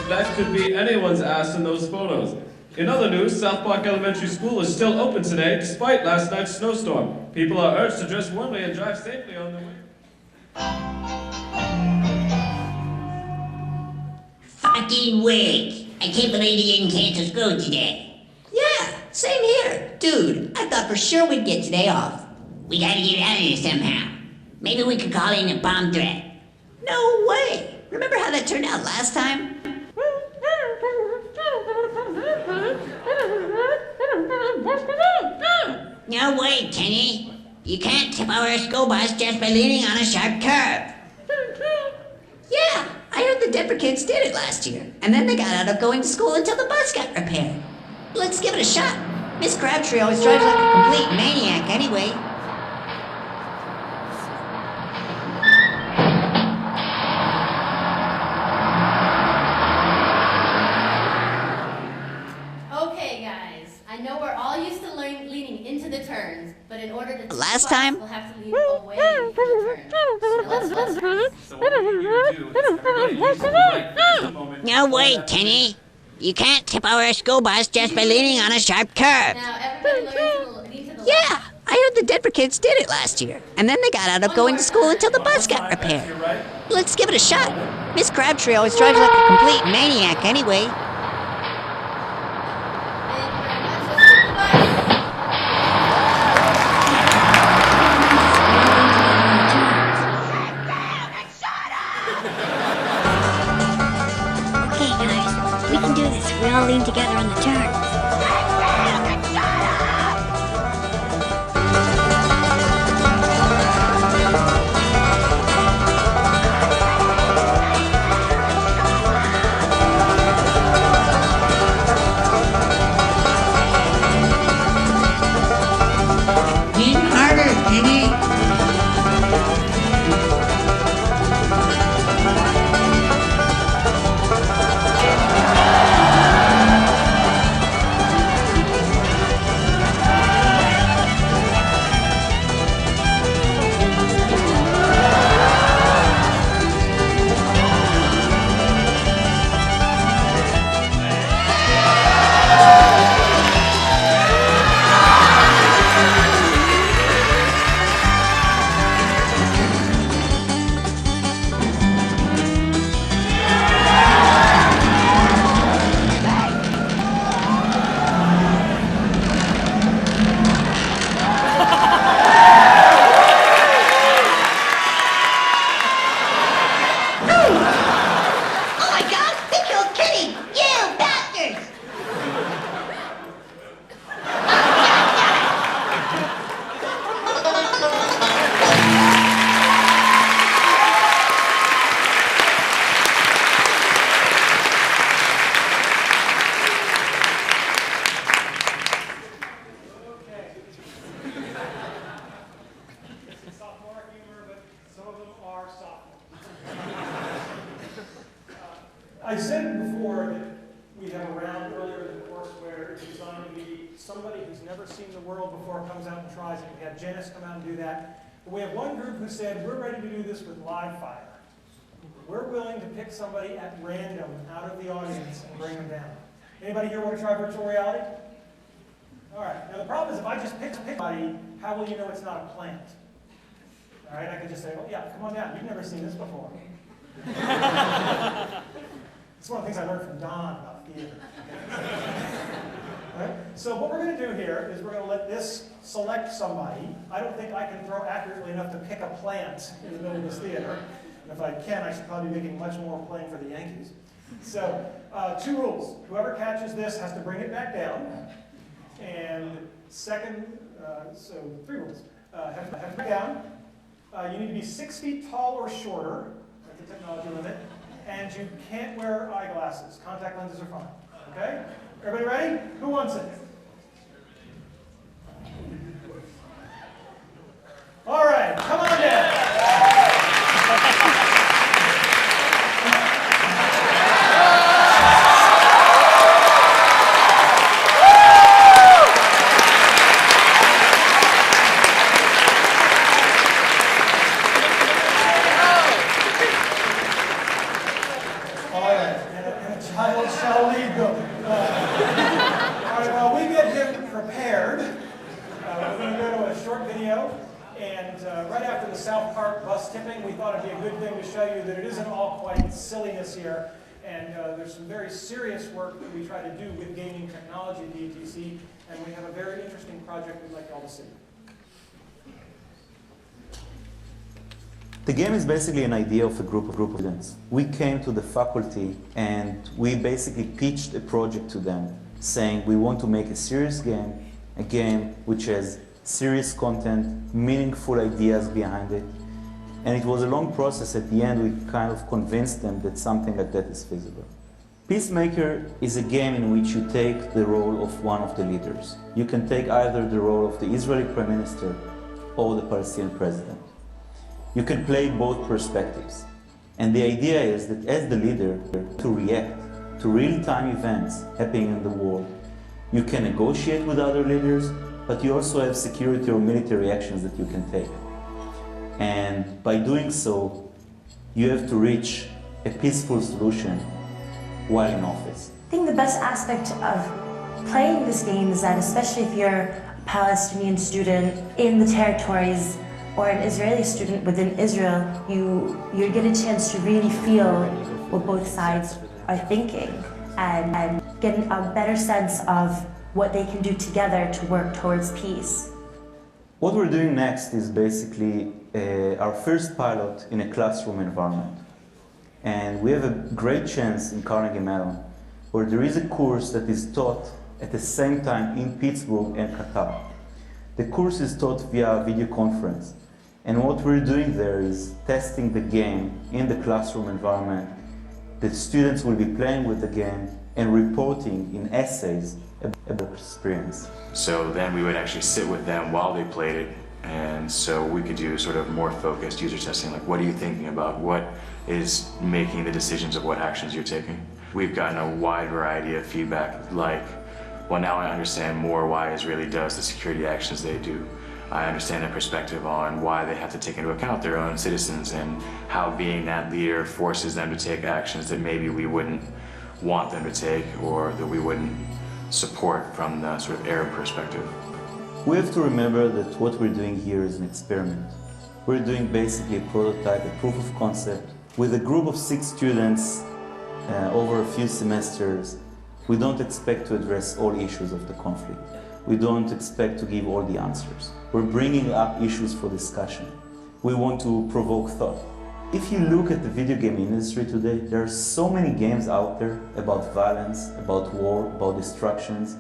That could be anyone's ass in those photos. In other news, South Park Elementary School is still open today despite last night's snowstorm. People are urged to dress warmly and drive safely on their way. Fucking wig! I can't believe you didn't cancel school today. Yeah, same here. Dude, I thought for sure we'd get today off. We gotta get out of here somehow. Maybe we could call in a bomb threat. No way! Remember how that turned out last time? No way, Kenny. You can't tip over a school bus just by leaning on a sharp curve. Yeah, I heard the Dipper kids did it last year, and then they got out of going to school until the bus got repaired. Let's give it a shot. Miss Crabtree always drives like a complete maniac anyway. Okay, guys. I know we're all used to leaning into the turns, but in order to Last time? we'll have to lean away from the turns. So let's No way, Kenny. You can't tip over a school bus just by leaning on a sharp curve. Now everybody lean to the Yeah, I heard the Denver kids did it last year, and then they got out of going to school until the bus got repaired. Let's give it a shot. Miss Crabtree always drives like a complete maniac anyway. Okay, guys, we can do this. We all lean together on the turn. Lean harder, Kenny. Oh my god, they killed Kenny! You bastards! Sophomore humor, but some of them are sophomore. I said before that we have a round earlier in the course where it's designed to be somebody who's never seen the world before comes out and tries it. We had Janice come out and do that. But we have one group who said, we're ready to do this with live fire. We're willing to pick somebody at random out of the audience and bring them down. Anybody here want to try virtual reality? All right. Now the problem is if I just pick somebody, how will you know it's not a plant? All right, I could just say, well, yeah, come on down. You've never seen this before. It's one of the things I learned from Don about theater. Right? So what we're going to do here is we're going to let this select somebody. I don't think I can throw accurately enough to pick a plant in the middle of this theater. And if I can, I should probably be making much more playing for the Yankees. So 2 rules. Whoever catches this has to bring it back down. And second, so 3 rules. Have to bring it down. You need to be 6 feet tall or shorter. That's the technology limit. And you can't wear eyeglasses. Contact lenses are fine. Okay? Everybody ready? Who wants it? All right, come on down. We thought it'd be a good thing to show you that it isn't all quite silliness here, and there's some very serious work that we try to do with gaming technology at the ETC, and we have a very interesting project we'd like y'all to see. The game is basically an idea of a group of students. We came to the faculty and we basically pitched a project to them, saying we want to make a serious game, a game which has serious content, meaningful ideas behind it. And it was a long process. At the end, we kind of convinced them that something like that is feasible. Peacemaker is a game in which you take the role of one of the leaders. You can take either the role of the Israeli Prime Minister or the Palestinian President. You can play both perspectives. And the idea is that as the leader, to react to real-time events happening in the world, you can negotiate with other leaders, but you also have security or military actions that you can take. And by doing so, you have to reach a peaceful solution while in office. I think the best aspect of playing this game is that, especially if you're a Palestinian student in the territories or an Israeli student within Israel, you get a chance to really feel what both sides are thinking and get a better sense of what they can do together to work towards peace. What we're doing next is basically our first pilot in a classroom environment. And we have a great chance in Carnegie Mellon, where there is a course that is taught at the same time in Pittsburgh and Qatar. The course is taught via video conference. And what we're doing there is testing the game in the classroom environment. The students will be playing with the game and reporting in essays about their experience. So then we would actually sit with them while they played it, and so we could do sort of more focused user testing, like what are you thinking about? What is making the decisions of what actions you're taking? We've gotten a wide variety of feedback, like, well, now I understand more why Israeli does the security actions they do. I understand their perspective on why they have to take into account their own citizens and how being that leader forces them to take actions that maybe we wouldn't want them to take or that we wouldn't support from the sort of Arab perspective. We have to remember that what we're doing here is an experiment. We're doing basically a prototype, a proof of concept, with a group of 6 students over a few semesters. We don't expect to address all issues of the conflict. We don't expect to give all the answers. We're bringing up issues for discussion. We want to provoke thought. If you look at the video game industry today, there are so many games out there about violence, about war, about destructions.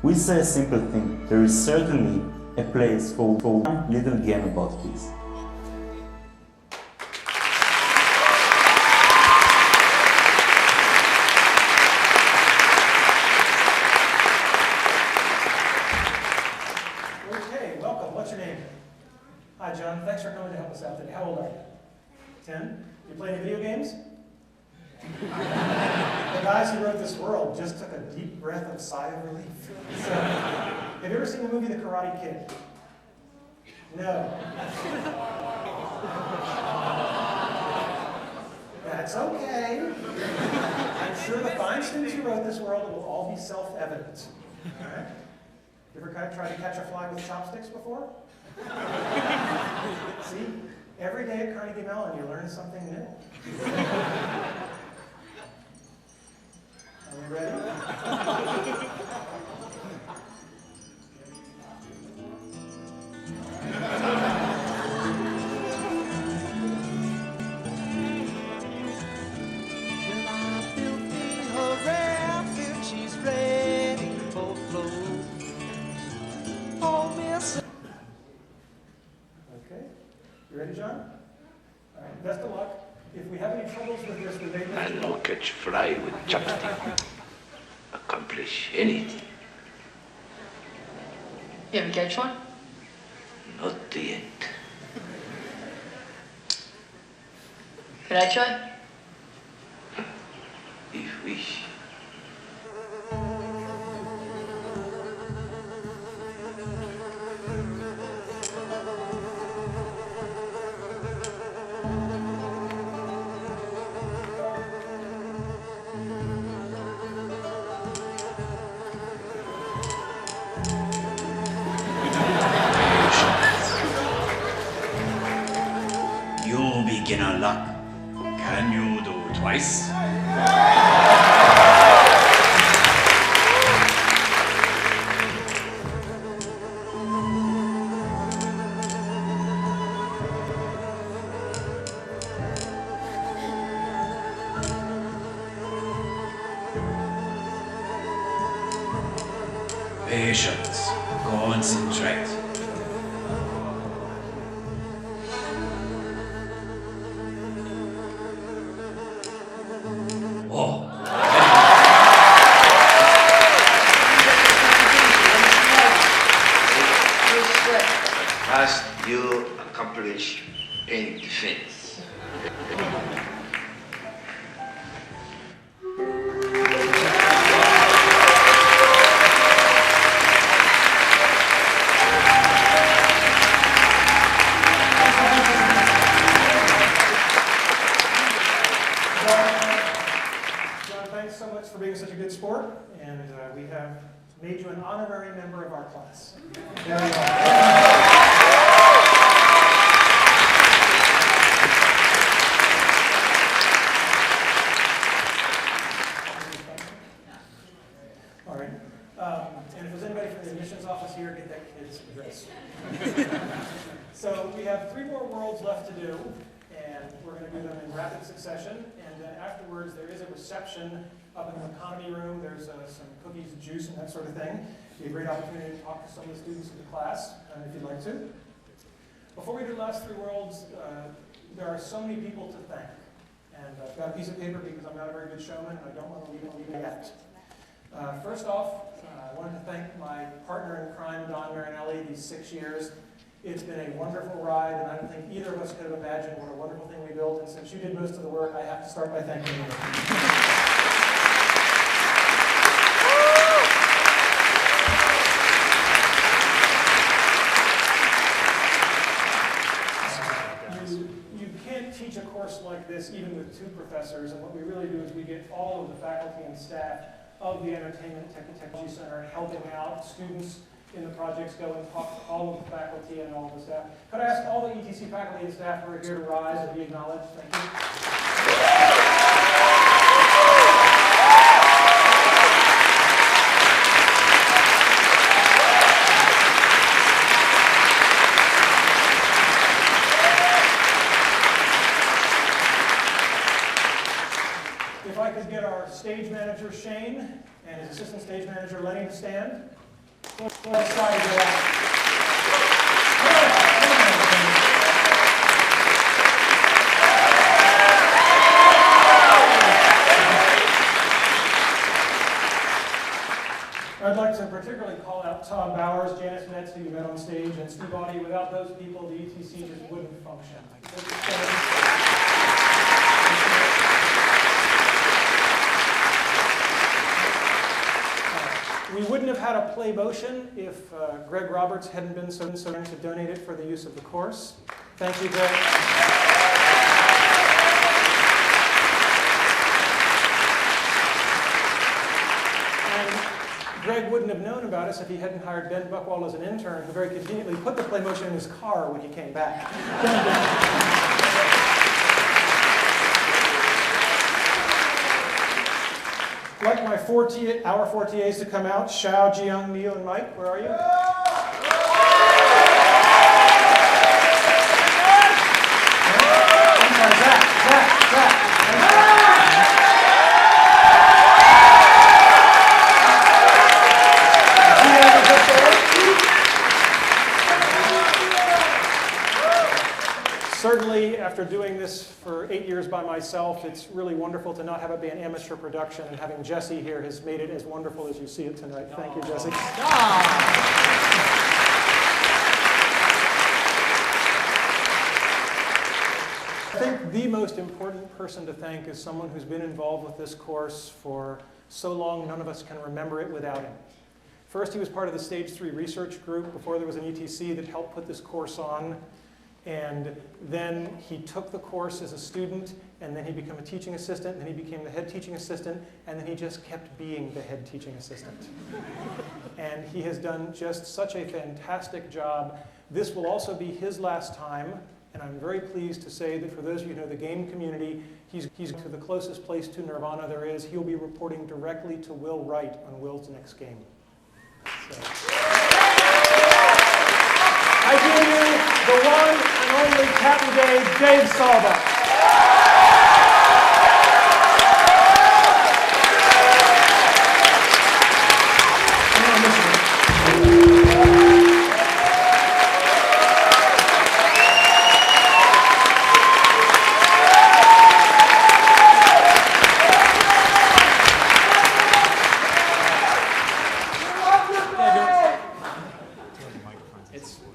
We say a simple thing: there is certainly a place for one little game about peace. Okay, welcome. What's your name? Hi, John. Thanks for coming to help us out today. How old are you? 10? You play any video games? The guys who wrote this world just took a deep breath of sigh of relief. So, have you ever seen the movie The Karate Kid? No. That's okay. I'm sure the fine students who wrote this world, it will all be self-evident. All right? You ever tried to catch a fly with chopsticks before? See? Every day at Carnegie Mellon, you learn something new. Are we ready? Okay. You ready, John? All right, best of luck. If we have any troubles with this, we may I'll not catch fly with chopstick. Accomplish anything. You ever catch one? Not yet. Could I try? If wish. You beginner luck. Can you do twice? Patience. Concentrate. Oh. Last, you accomplish any defense. John, thanks so much for being such a good sport, and we have made you an honorary member of our class. There you are. All right. And if there's anybody from the admissions office here, get that kid's address. So we have 3 more worlds left to do, and we're going to do them in rapid succession. And then afterwards, there is a reception up in the economy room. There's some cookies, juice, and that sort of thing. It'll be a great opportunity to talk to some of the students in the class, if you'd like to. Before we do the last 3 worlds, there are so many people to thank. And I've got a piece of paper because I'm not a very good showman, and I don't want to leave it yet. First off, I wanted to thank my partner in crime, Don Marinelli, these 6 years. It's been a wonderful ride, and I don't think either of us could have imagined what a wonderful thing we built. And since you did most of the work, I have to start by thanking you. You can't teach a course like this even with 2 professors, and what we really do is we get all of the faculty and staff of the Entertainment Technology Center helping out students in the projects, go and talk to all of the faculty and all of the staff. Could I ask all the ETC faculty and staff who are here to rise and be acknowledged? Thank you. If I could get our stage manager, Shane, and his assistant stage manager, Lenny, to stand. I'd like to particularly call out Tom Bowers, Janice Metz, who you met on stage, and Steve Audie. Without those people, the ETC just wouldn't function. We wouldn't have had a play motion if Greg Roberts hadn't been so kind to donate it for the use of the course. Thank you, Greg. And Greg wouldn't have known about us if he hadn't hired Ben Buckwald as an intern, who very conveniently put the play motion in his car when he came back. I'd like our four TAs to come out. Xiao, Jiyoung, Neo, and Mike, where are you? Zach. Certainly, after doing this for 8 years by myself, it's really wonderful to not have it be an amateur production, and having Jesse here has made it as wonderful as you see it tonight. Thank you, Jesse. I think the most important person to thank is someone who's been involved with this course for so long none of us can remember it without him. First, he was part of the Stage 3 research group before there was an ETC that helped put this course on. And then he took the course as a student, and then he became a teaching assistant, and then he became the head teaching assistant, and then he just kept being the head teaching assistant. And he has done just such a fantastic job. This will also be his last time, and I'm very pleased to say that for those of you who know the game community, he's to the closest place to Nirvana there is. He'll be reporting directly to Will Wright on Will's next game. So. I give you the one and only Captain Dave Salva.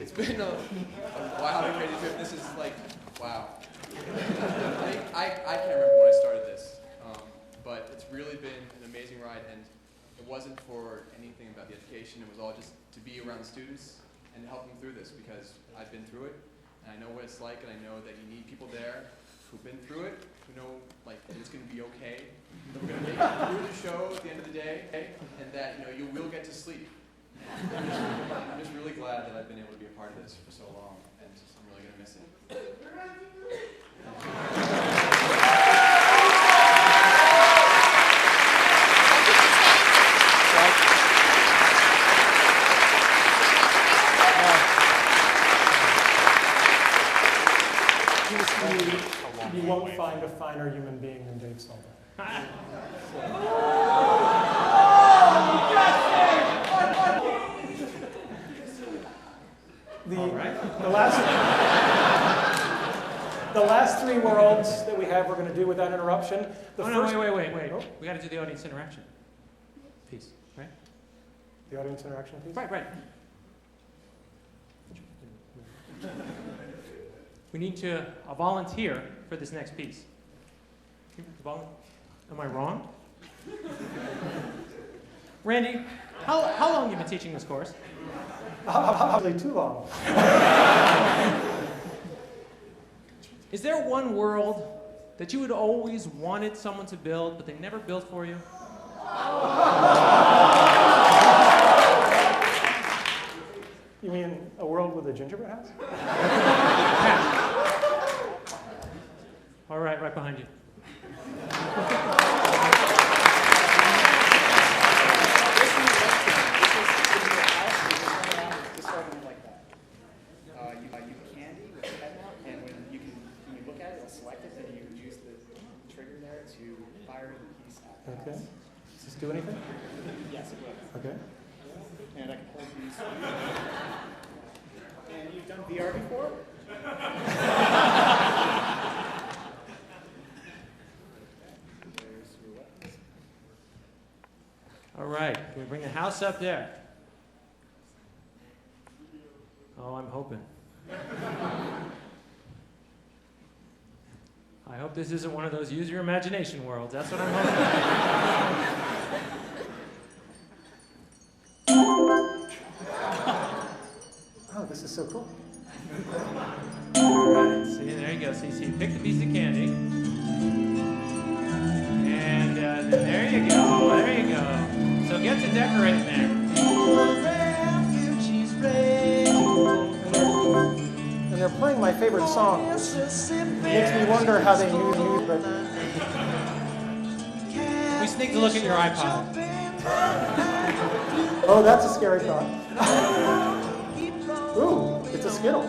It's been a wild and crazy trip. This is like, wow. I can't remember when I started this, but it's really been an amazing ride, and it wasn't for anything about the education. It was all just to be around the students and help them through this, because I've been through it, and I know what it's like, and I know that you need people there who've been through it, who know like that it's going to be okay, that we're going to make it through the show at the end of the day, and that you will get to sleep. I'm just really glad that I've been able to be a part of this for so long, and I'm really going to miss it. You won't find a finer human being than Dave Salva. The last three worlds that we have, we're going to do without interruption. Wait. Oh. We got to do the audience interaction piece, right? The audience interaction piece? Right. We need a volunteer for this next piece. Am I wrong? Randy, how long have you been teaching this course? Probably too long. Is there one world that you had always wanted someone to build, but they never built for you? You mean a world with a gingerbread house? All right behind you. Okay. Does this do anything? Yes, it will. Okay. And I can hold these. And you've done VR before? All right. Can we bring the house up there? Oh, I'm hoping. I hope this isn't one of those use your imagination worlds. That's what I'm hoping. Oh, this is so cool. All right, see, there you go. See, you pick the piece of candy. And there you go. So get to decorating there. favorite song, which makes me wonder how they knew, but... We sneaked a look at your iPod. Oh, that's a scary thought. Ooh, it's a Skittle.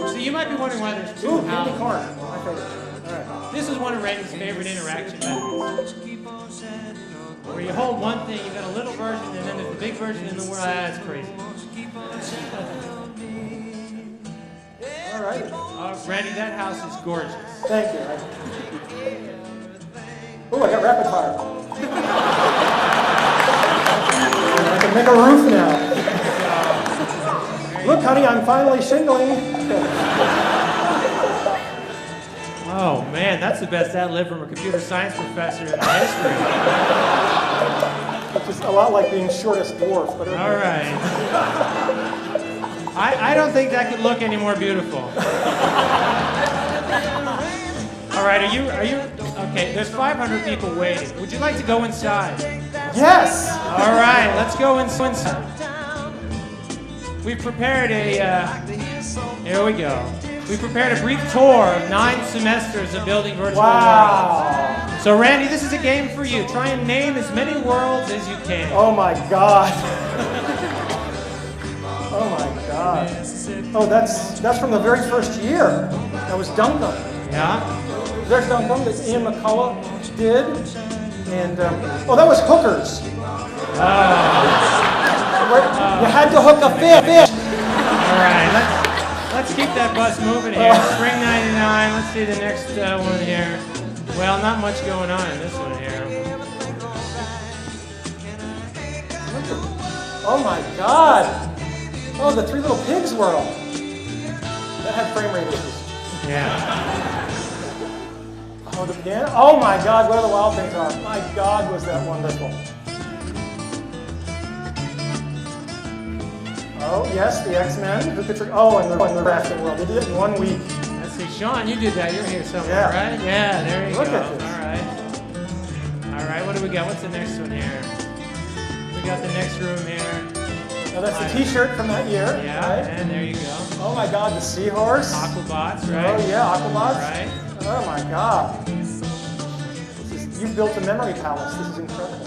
So you might be wondering why there's two candy houses. corn, my favorite. All right. This is one of Randy's favorite interaction methods. Where you hold one thing, you've got a little version, and then there's the big version in the world. That's crazy. All right. Randy, that house is gorgeous. Thank you. Ooh, I got rapid fire. I can make a roof now. Look, honey, I'm finally shingling. Oh man, that's the best ad lib from a computer science professor in history. It's just a lot like being shortest dwarf. But All right. I don't think that could look any more beautiful. All right, are you? Okay, there's 500 people waiting. Would you like to go inside? Yes. All right, let's go inside. We've prepared here we go. We've prepared a brief tour of 9 semesters of building virtual worlds. So Randy, this is a game for you. Try and name as many worlds as you can. Oh my God. Oh my God. Oh, that's from the very first year. That was Duncan. Yeah. There's Duncan that Ian McCullough did. And, oh, that was Hookers. You had to hook a fish. All right, let's keep that bus moving here. Spring '99. Let's see the next one here. Well, not much going on in this one here. Oh my God. Oh, the Three Little Pigs world. That had frame rate issues. Yeah. Oh, the piano. Oh my God, where the wild things are. My God, was that wonderful. Oh, yes, the X-Men. Who could oh, and the rafting world. They did it in 1 week. Let's see, Sean, you did that. You're here somewhere, Yeah. right? Yeah, there you Look go. at this. All right, what do we got? What's the next one here? We got the next room here. Now that's the T-shirt from that year. Yeah, right? and there you go. Oh my God, the seahorse. Aquabots, right? Oh yeah, Aquabots. Right. Oh my God. You built a memory palace. This is incredible.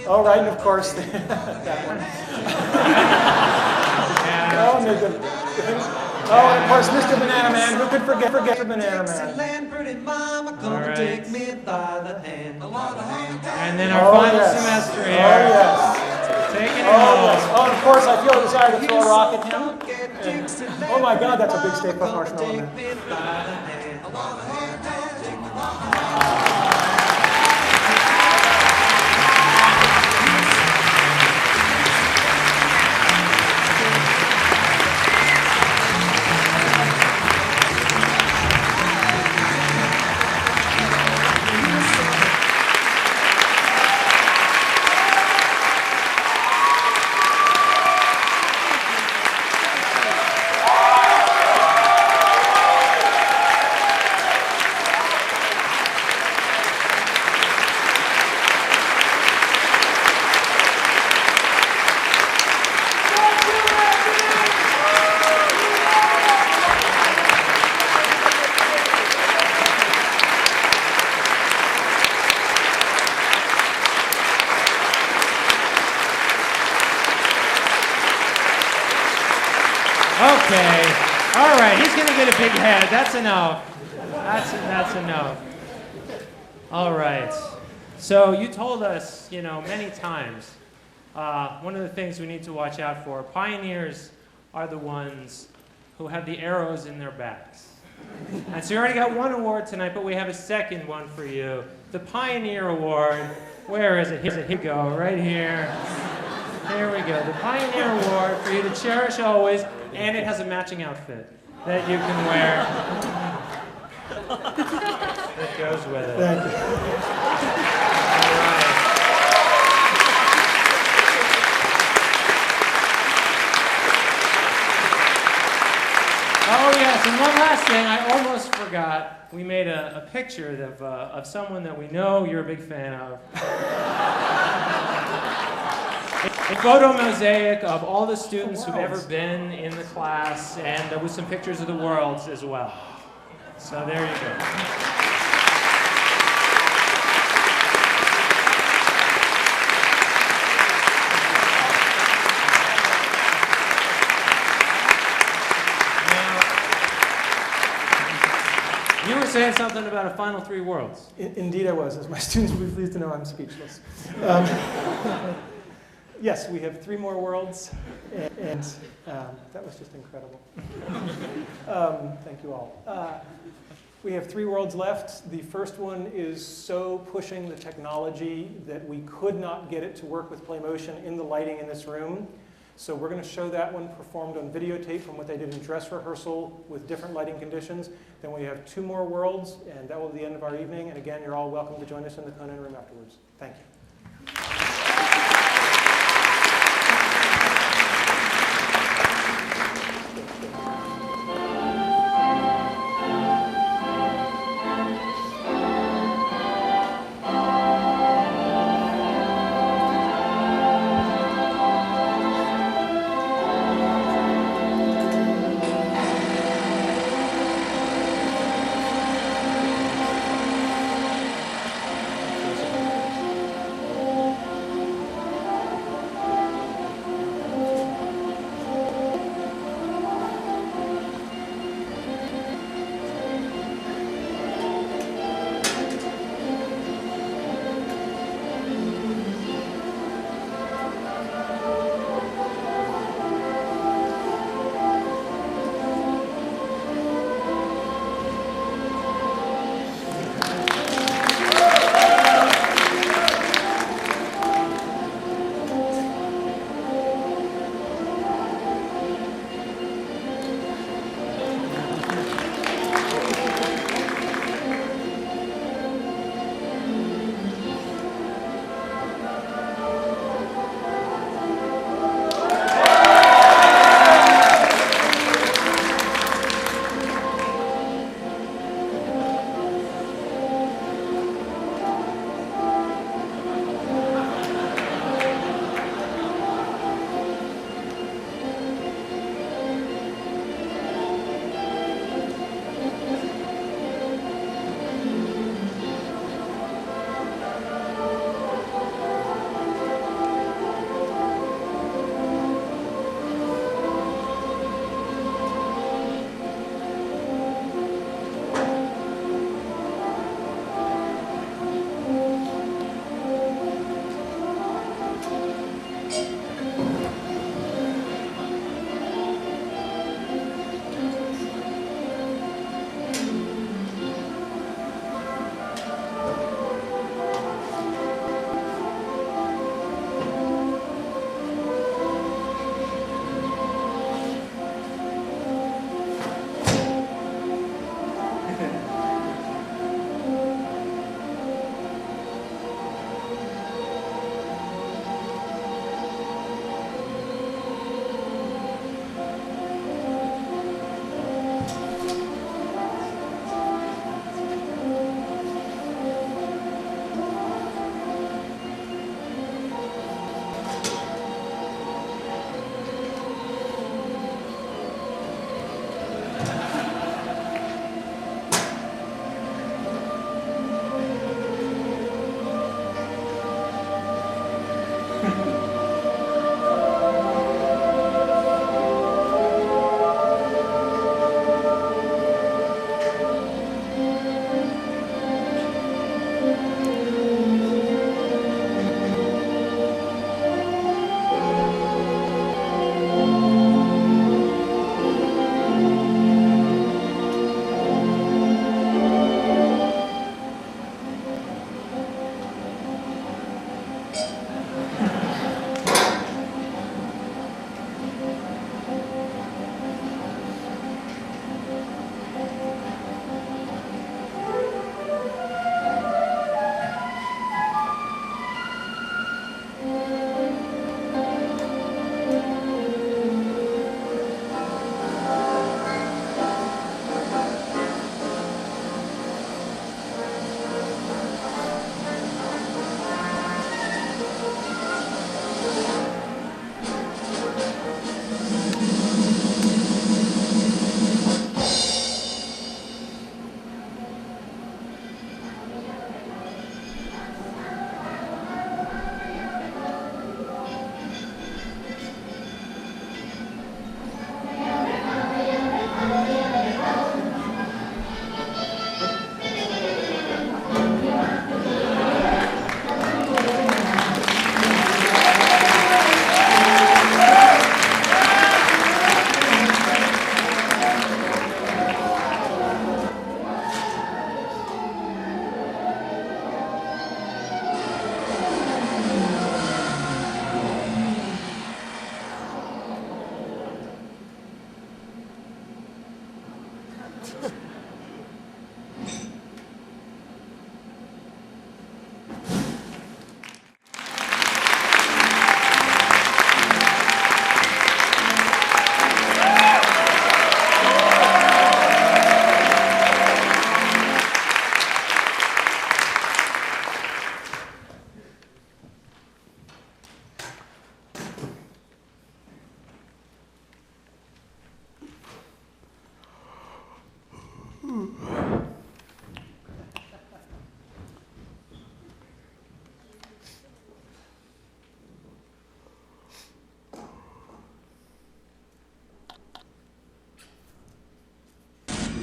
Oh right, and of course that one. Oh, and and of course Mr. Banana Man. Who could forget the Banana Man? All right. And then our final semester here. Oh yes. Taking it Oh home. yes. Oh, and of course I feel a desire to throw a rock at him. And, oh my God, that's a big Stay Puft Marshmallow Man. Okay. All right. He's going to get a big head. That's enough. That's enough. All right. So you told us, many times, one of the things we need to watch out for, pioneers are the ones who have the arrows in their backs. And so you already got one award tonight, but we have a second one for you. The Pioneer Award. Where is it? Here we go. Right here. Here we go. The Pioneer Award for you to cherish always, and it has a matching outfit that you can wear. It goes with it. Thank you. All right. Oh yes, and one last thing, I almost forgot. We made a picture of someone that we know you're a big fan of. A photo mosaic of all the students who've ever been in the class, and with some pictures of the worlds as well. So there you go. You were saying something about a final 3 worlds. Indeed I was, as my students will be pleased to know I'm speechless. Yes, we have 3 more worlds, and that was just incredible. Thank you all. We have 3 worlds left. The first one is so pushing the technology that we could not get it to work with PlayMotion in the lighting in this room. So we're going to show that one performed on videotape from what they did in dress rehearsal with different lighting conditions. Then we have 2 more worlds, and that will be the end of our evening. And again, you're all welcome to join us in the Conan room afterwards. Thank you.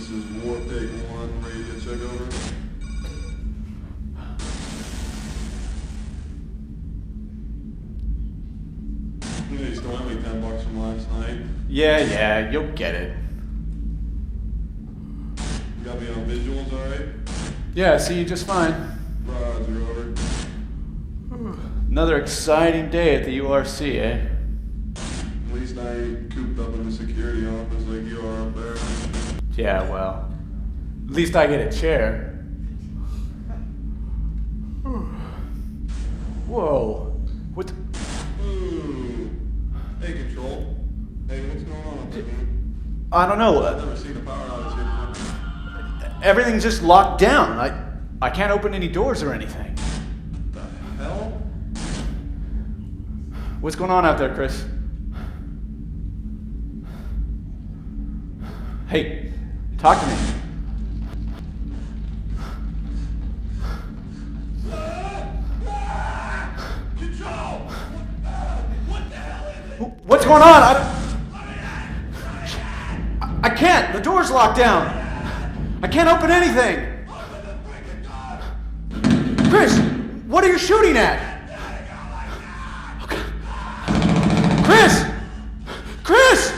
This is Warpig 1, radio check over. Hey, you still have me $10 from last night? Yeah, you'll get it. You got me on visuals, alright? Yeah, see you just fine. Roger, over. Another exciting day at the URC, eh? At least I ain't cooped up in the security office like you are up there. Yeah, well, at least I get a chair. Whoa. What the... Ooh. Hey, Control. Hey, what's going on up there, man? I don't know. I've never seen a power outage here before. Everything's just locked down. I can't open any doors or anything. The hell? What's going on out there, Chris? Hey, talk to me. Control! What the hell is it? What's going on? I can't. The door's locked down. I can't open anything. Chris, what are you shooting at? Okay. Chris! Chris!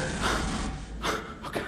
Okay.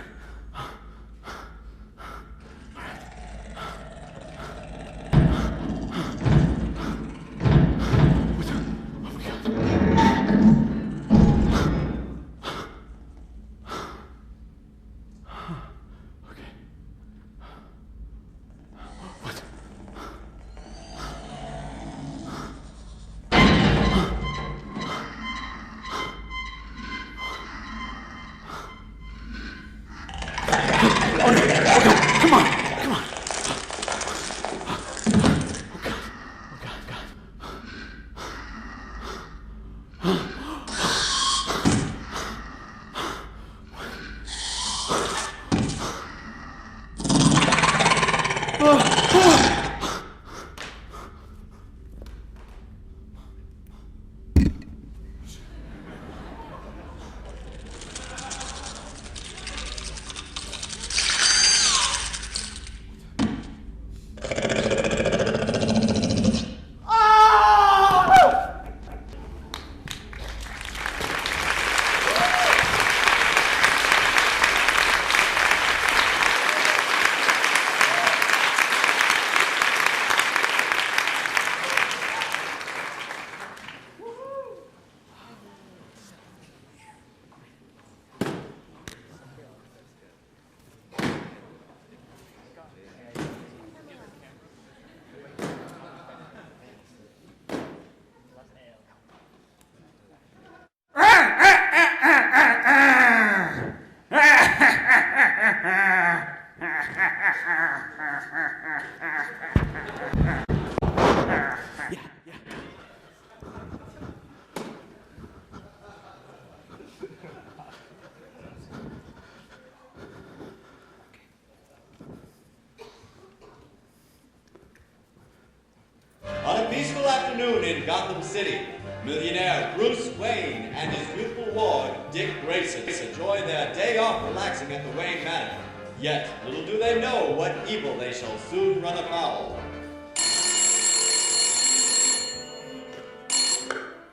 On a peaceful afternoon in Gotham City, millionaire Bruce Wayne and his youthful ward, Dick Grayson, enjoy their day off relaxing at the Wayne Manor. Yet, little do they know what evil they shall soon run afoul.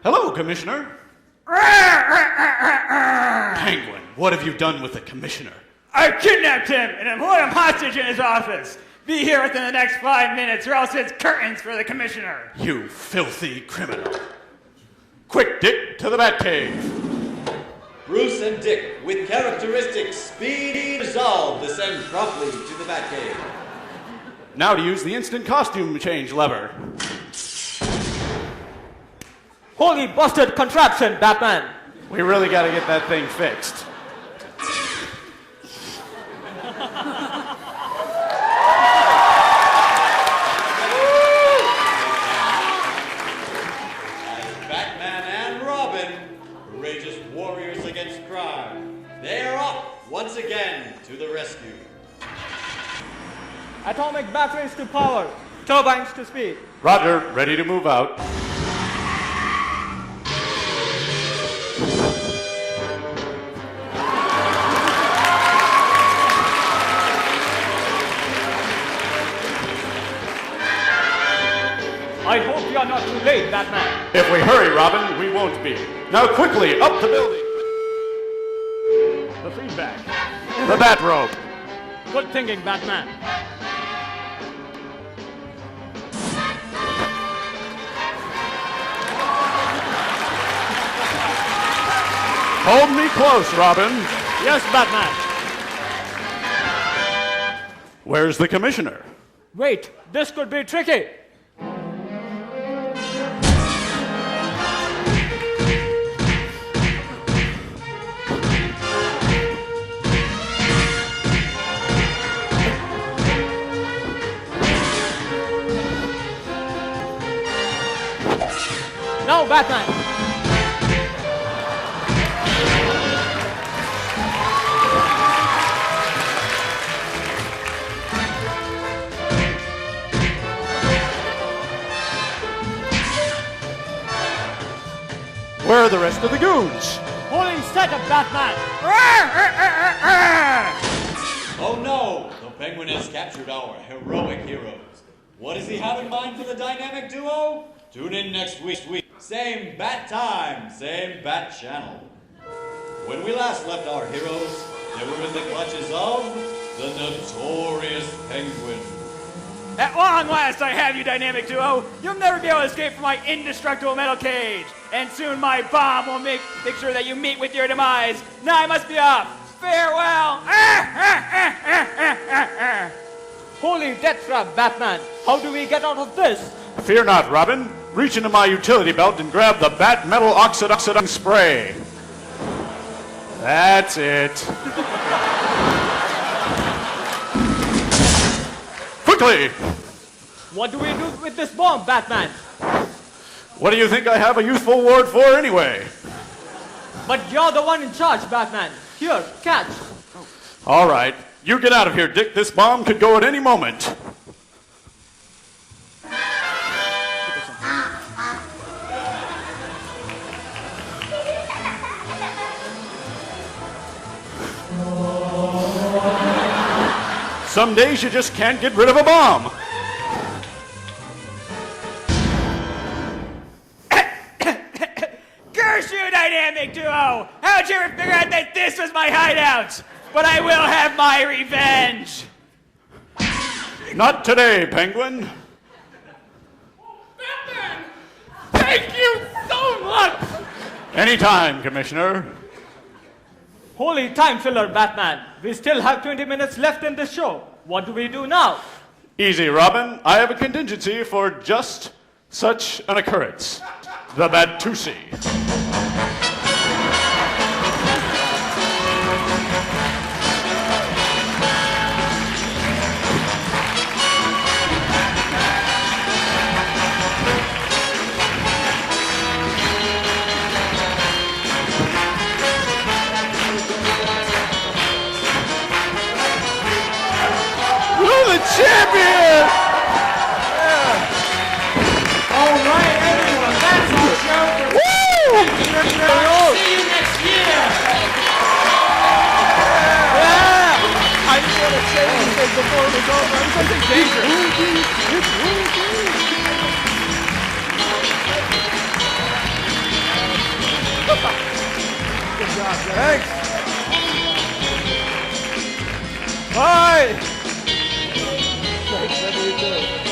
Hello, Commissioner. Penguin, what have you done with the Commissioner? I kidnapped him and I'm holding him hostage in his office. Be here within the next 5 minutes or else it's curtains for the Commissioner. You filthy criminal. Quick, Dick, to the Batcave. Bruce and Dick, with characteristic speedy resolve, descend promptly to the Batcave. Now to use the instant costume change lever. Holy busted contraption, Batman! We really gotta get that thing fixed. As Batman and Robin, courageous warriors against crime, they are off once again to the rescue. Atomic batteries to power, turbines to speed. Roger, ready to move out. Great, Batman. If we hurry, Robin, we won't be. Now quickly, up the building. The feedback. The bathrobe. Good thinking, Batman. Hold me close, Robin. Yes, Batman. Where's the commissioner? Wait, this could be tricky. No, Batman. Where are the rest of the goons? Holding second, Batman. Oh no! The Penguin has captured our heroic heroes. What does he have in mind for the dynamic duo? Tune in next week. Same bat time, same bat channel. When we last left our heroes, they were in the clutches of the notorious Penguin. At long last, I have you, dynamic duo. You'll never be able to escape from my indestructible metal cage. And soon my bomb will make sure that you meet with your demise. Now I must be off. Farewell. Holy death trap, Batman. How do we get out of this? Fear not, Robin. Reach into my utility belt and grab the bat metal oxidizing spray. That's it. Quickly! What do we do with this bomb, Batman? What do you think I have a youthful ward for anyway? But you're the one in charge, Batman. Here, catch. All right. You get out of here, Dick. This bomb could go at any moment. Some days you just can't get rid of a bomb. Curse you, dynamic duo! How'd you ever figure out that this was my hideout? But I will have my revenge! Not today, Penguin. Batman! Thank you so much! Anytime, Commissioner. Holy time filler, Batman. We still have 20 minutes left in this show. What do we do now? Easy, Robin. I have a contingency for just such an occurrence. The Batusi. Champion! All right, everyone, that's our show for See you next year! Yeah! I just want to say anything before we go. I'm something dangerous. Good job, guys. Thanks. Bye! What do we do?